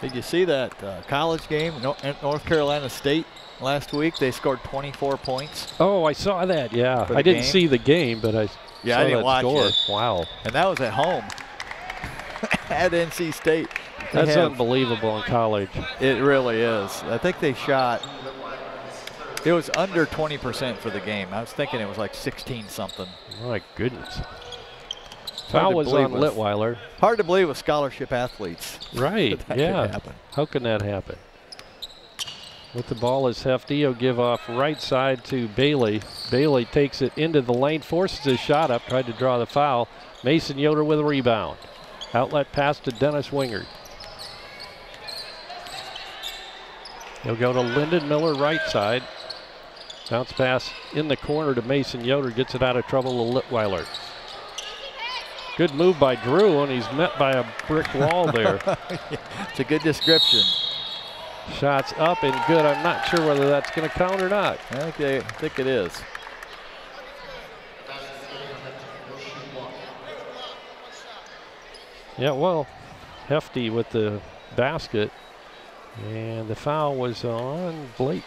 Did you see that college game, North Carolina State last week? They scored 24 points. Oh, I saw that, yeah. I didn't see the game, but I yeah, saw I didn't that watch score. it. Wow. And that was at home at NC State. That's unbelievable in college. It really is. I think they shot, it was under 20% for the game. I was thinking it was like 16-something. My goodness. Foul was on Litweiler. Hard to believe with scholarship athletes. Right, that yeah. could happen. How can that happen? With the ball is Hefty. He'll give off right side to Bailey. Bailey takes it into the lane, forces his shot up, tried to draw the foul. Mason Yoder with a rebound. Outlet pass to Dennis Wingard. He'll go to Lyndon Miller right side. Bounce pass in the corner to Mason Yoder. Gets it out of trouble to Litweiler. Good move by Drew, and he's met by a brick wall there. It's a good description. Shots up and good. I'm not sure whether that's going to count or not. I think it is. Yeah, well, Hefty with the basket. And the foul was on Blake,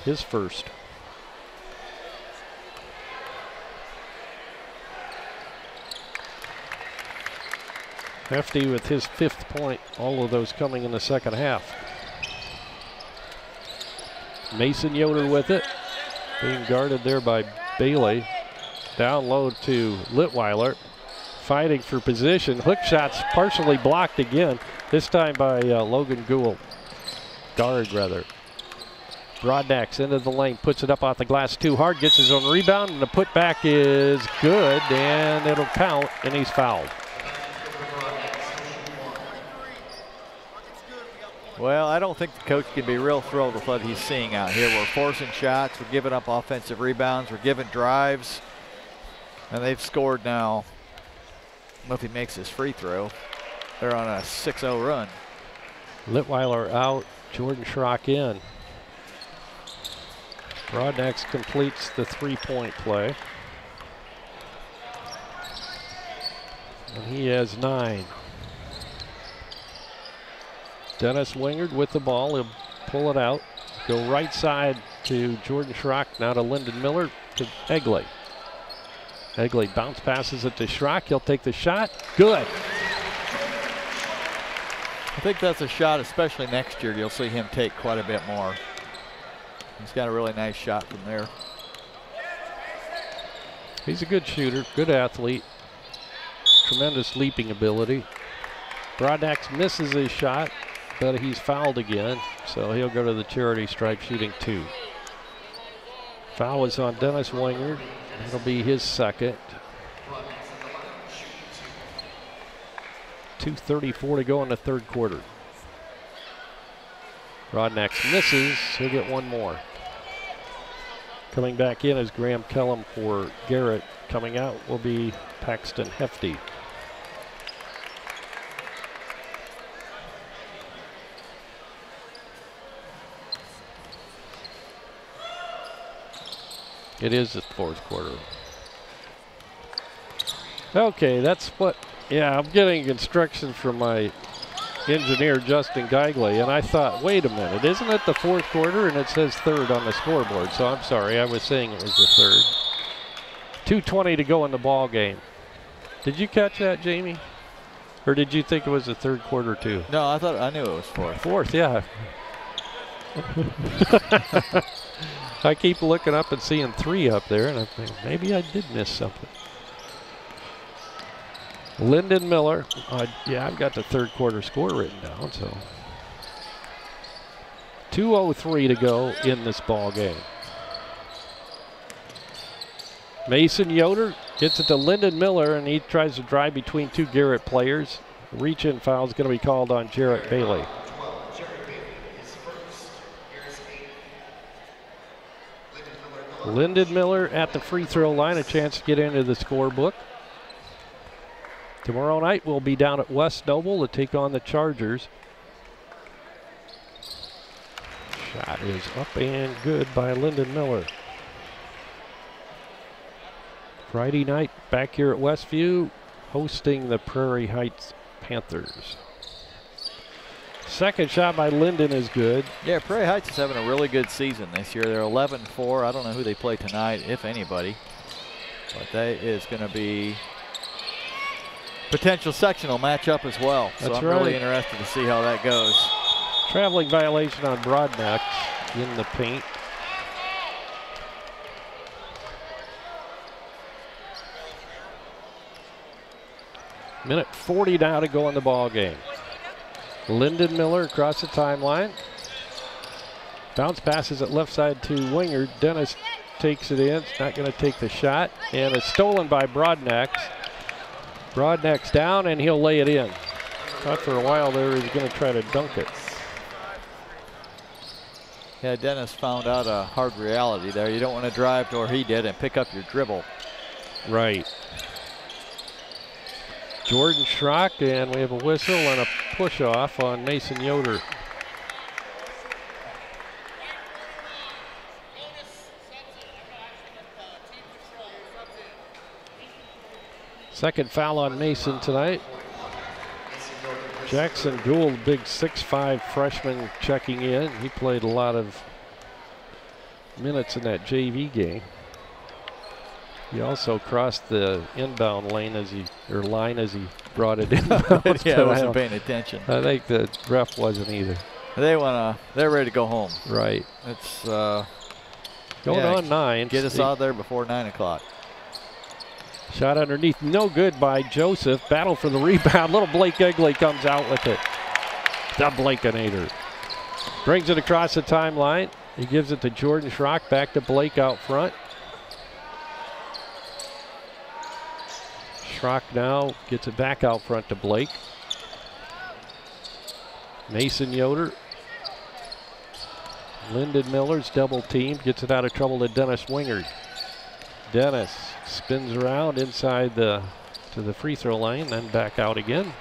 his first. Hefty with his 5th point, all of those coming in the second half. Mason Yoder with it, being guarded there by Bailey. Down low to Litweiler, fighting for position. Hook shots partially blocked again, this time by Logan Gould. Guard, rather. Broadnax into the lane, puts it up off the glass too hard, gets his own rebound, and the putback is good, and it'll count, and he's fouled. Well, I don't think the coach can be real thrilled with what he's seeing out here. We're forcing shots, we're giving up offensive rebounds, we're giving drives, and they've scored now. If he makes his free throw, they're on a 6-0 run. Litweiler out, Jordan Schrock in. Broadnax completes the three-point play. And he has 9. Dennis Wingard with the ball. He'll pull it out. Go right side to Jordan Schrock. Now to Lyndon Miller to Egley. Egley bounce passes it to Schrock. He'll take the shot. Good. I think that's a shot, especially next year, you'll see him take quite a bit more. He's got a really nice shot from there. He's a good shooter, good athlete. Tremendous leaping ability. Broadnax misses his shot, but he's fouled again, so he'll go to the charity stripe shooting 2. Foul is on Dennis Wingard. It'll be his second. 2:34 to go in the third quarter. Broadnax misses, he'll get one more. Coming back in is Graham Kellum for Garrett. Coming out will be Paxton Hefty. It is the fourth quarter. Okay, that's what, yeah, I'm getting instructions from my engineer, Justin Geigley, and I thought, wait a minute, isn't it the fourth quarter? And it says third on the scoreboard, so I'm sorry, I was saying it was the third. 2:20 to go in the ball game. Did you catch that, Jamie? Or did you think it was the third quarter too? No, I knew it was fourth. Fourth, yeah. I keep looking up and seeing 3 up there, and I think maybe I did miss something. Lyndon Miller, yeah, I've got the third quarter score written down, so. 2:03 to go in this ball game. Mason Yoder gets it to Lyndon Miller, and he tries to drive between 2 Garrett players. Reach-in foul is going to be called on Jarrett Bailey. Lyndon Miller at the free throw line, a chance to get into the scorebook. Tomorrow night we'll be down at West Noble to take on the Chargers. Shot is up and good by Lyndon Miller. Friday night back here at Westview, hosting the Prairie Heights Panthers. Second shot by Lyndon is good. Yeah, Prairie Heights is having a really good season this year. They're 11-4. I don't know who they play tonight, if anybody. But that is going to be potential sectional matchup as well. So I'm really interested to see how that goes. Traveling violation on Broadnax in the paint. Minute 40 now to go in the ball game. Lyndon Miller across the timeline. Bounce passes it left side to Wingard. Dennis takes it in. It's not going to take the shot. And it's stolen by Broadnax. Broadnax down, and he'll lay it in. Thought for a while there he was going to try to dunk it. Yeah, Dennis found out a hard reality there. You don't want to drive to where he did and pick up your dribble. Right. Jordan Schrock, and we have a whistle and a push off on Mason Yoder. Second foul on Mason tonight. Jackson Gould, big 6'5" freshman, checking in. He played a lot of minutes in that JV game. He also crossed the inbound lane as he brought it in. Yeah, I wasn't paying attention. I think the ref wasn't either. They're ready to go home. Right. It's going on 9. Get us out there before 9 o'clock. Shot underneath, no good by Joseph. Battle for the rebound. Little Blake Egley comes out with it. The Blakeinator. Brings it across the timeline. He gives it to Jordan Schrock. Back to Blake out front. Schrock now gets it back out front to Blake. Mason Yoder Lyndon Miller's double teamed, gets it out of trouble to Dennis Wingard. Dennis spins around inside to the free throw lane, then back out again.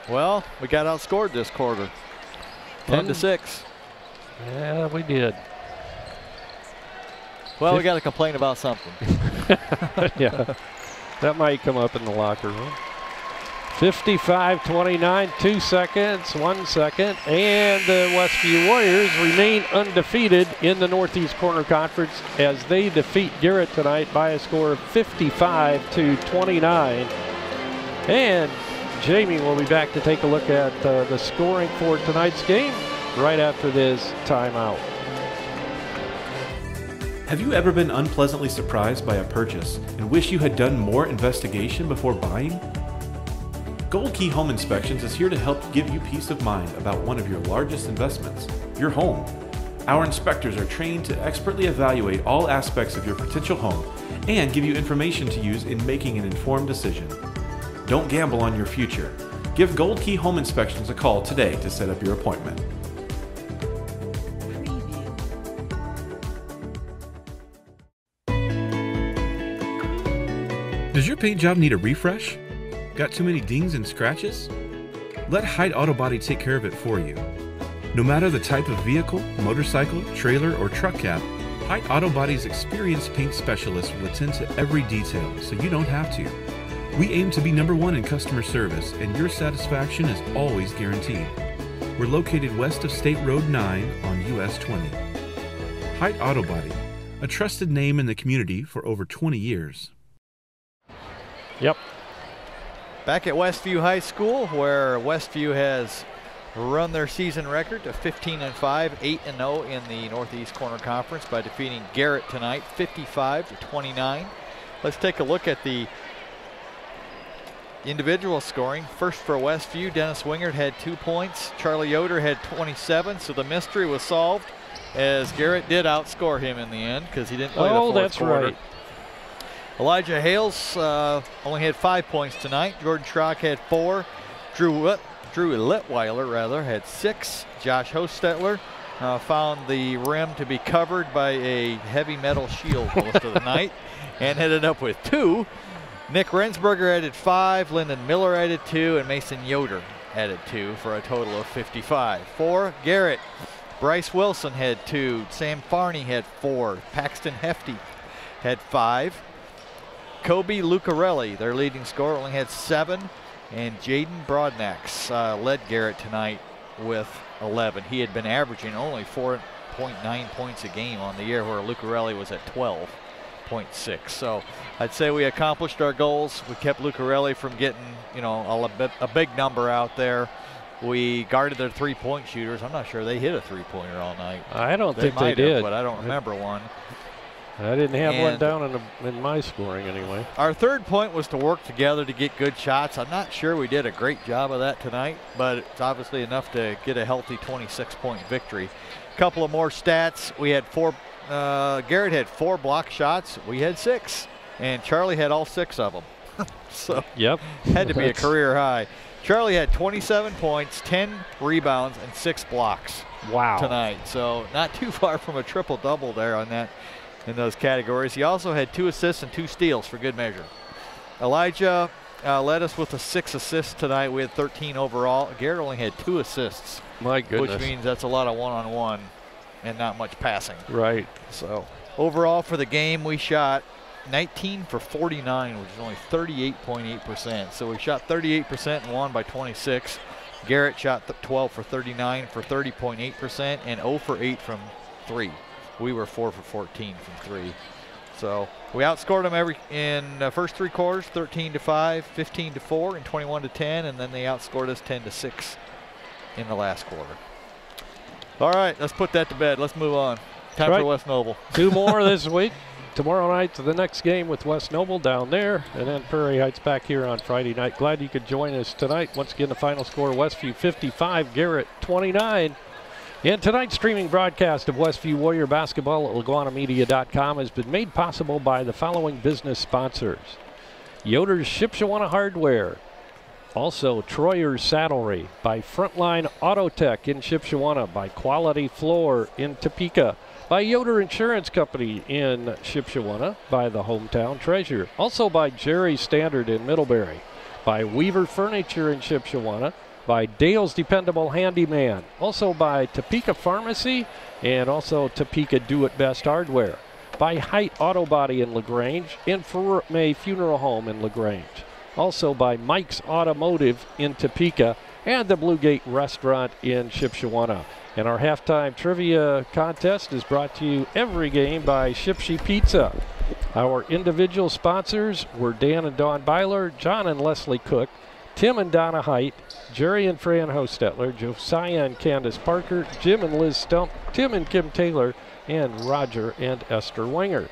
Well, we got outscored this quarter. 10-6. Yeah, we did. Well, we got to complain about something. Yeah, that might come up in the locker room. 55-29, 2 seconds, 1 second, and the Westview Warriors remain undefeated in the Northeast Corner Conference as they defeat Garrett tonight by a score of 55-29. And Jamie will be back to take a look at the scoring for tonight's game right after this timeout. Have you ever been unpleasantly surprised by a purchase and wish you had done more investigation before buying? Gold Key Home Inspections is here to help give you peace of mind about one of your largest investments, your home. Our inspectors are trained to expertly evaluate all aspects of your potential home and give you information to use in making an informed decision. Don't gamble on your future. Give Gold Key Home Inspections a call today to set up your appointment. Does your paint job need a refresh? Got too many dings and scratches? Let Height Auto Body take care of it for you. No matter the type of vehicle, motorcycle, trailer, or truck cab, Height Auto Body's experienced paint specialists will attend to every detail so you don't have to. We aim to be #1 in customer service, and your satisfaction is always guaranteed. We're located west of State Road 9 on US 20. Height Auto Body, a trusted name in the community for over 20 years. Yep. Back at Westview High School, where Westview has run their season record to 15-5, 8-0 in the Northeast Corner Conference by defeating Garrett tonight, 55-29. Let's take a look at the individual scoring. First for Westview, Dennis Wingard had 2 points. Charlie Yoder had 27, so the mystery was solved as Garrett did outscore him in the end because he didn't play the fourth quarter. Right. Elijah Hales only had 5 points tonight. Jordan Schrock had 4. Drew Litweiler had 6. Josh Hostetler found the rim to be covered by a heavy metal shield most of the night and ended up with 2. Nick Rensberger added 5. Lyndon Miller added 2. And Mason Yoder added 2 for a total of 55. For Garrett, Bryce Wilson had 2. Sam Farney had 4. Paxton Hefty had 5. Kobe Lucarelli, their leading scorer, only had 7. And Jaden Broadnax led Garrett tonight with 11. He had been averaging only 4.9 points a game on the year, where Lucarelli was at 12.6. So I'd say we accomplished our goals. We kept Lucarelli from getting, a big number out there. We guarded their three-point shooters. I'm not sure they hit a three-pointer all night. I don't think they did, but I don't remember one. I didn't have one down in my scoring anyway. Our third point was to work together to get good shots. I'm not sure we did a great job of that tonight, but it's obviously enough to get a healthy 26-point victory. A couple of more stats. We had 4. Garrett had 4 block shots. We had 6, and Charlie had all 6 of them. So yep, had to be a career high. Charlie had 27 points, 10 rebounds, and 6 blocks. Wow. Tonight, so not too far from a triple-double there on that. In those categories. He also had 2 assists and 2 steals for good measure. Elijah led us with 6 assists tonight. We had 13 overall. Garrett only had 2 assists. My goodness. Which means that's a lot of one-on-one and not much passing. Right. So overall for the game, we shot 19 for 49, which is only 38.8%. So we shot 38% and won by 26. Garrett shot 12 for 39 for 30.8% and 0 for 8 from 3. We were 4 for 14 from 3. So we outscored them in the first 3 quarters, 13-5, 15-4, and 21-10, and then they outscored us 10-6 in the last quarter. All right, let's put that to bed. Let's move on. Time for West Noble. 2 more this week. Tomorrow night to the next game with West Noble down there, and then Prairie Heights back here on Friday night. Glad you could join us tonight. Once again, the final score, Westview 55, Garrett 29. And tonight's streaming broadcast of Westview Warrior basketball at LaguanaMedia.com has been made possible by the following business sponsors: Yoder's Shipshawana Hardware, Also, Troyer's Saddlery, by Frontline Auto Tech in Shipshewana, by Quality Floor in Topeka, by Yoder Insurance Company in Shipshewana, by the Hometown Treasure. Also by Jerry Standard in Middlebury, by Weaver Furniture in Shipshewana, by Dale's Dependable Handyman, also by Topeka Pharmacy, and also Topeka Do It Best Hardware, by Height Auto Body in LaGrange, and Farouk May Funeral Home in LaGrange. Also by Mike's Automotive in Topeka, and the Blue Gate Restaurant in Shipshewana. And our halftime trivia contest is brought to you every game by Shipshe Pizza. Our individual sponsors were Dan and Dawn Byler, John and Leslie Cook, Tim and Donna Height, Jerry and Fran Hostetler, Josiah and Candace Parker, Jim and Liz Stump, Tim and Kim Taylor, and Roger and Esther Winger.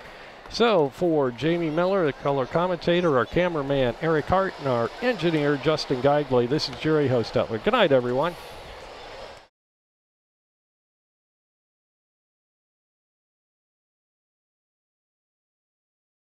So for Jamie Miller, the color commentator, our cameraman Eric Hart, and our engineer Justin Geigley, this is Jerry Hostetler. Good night, everyone.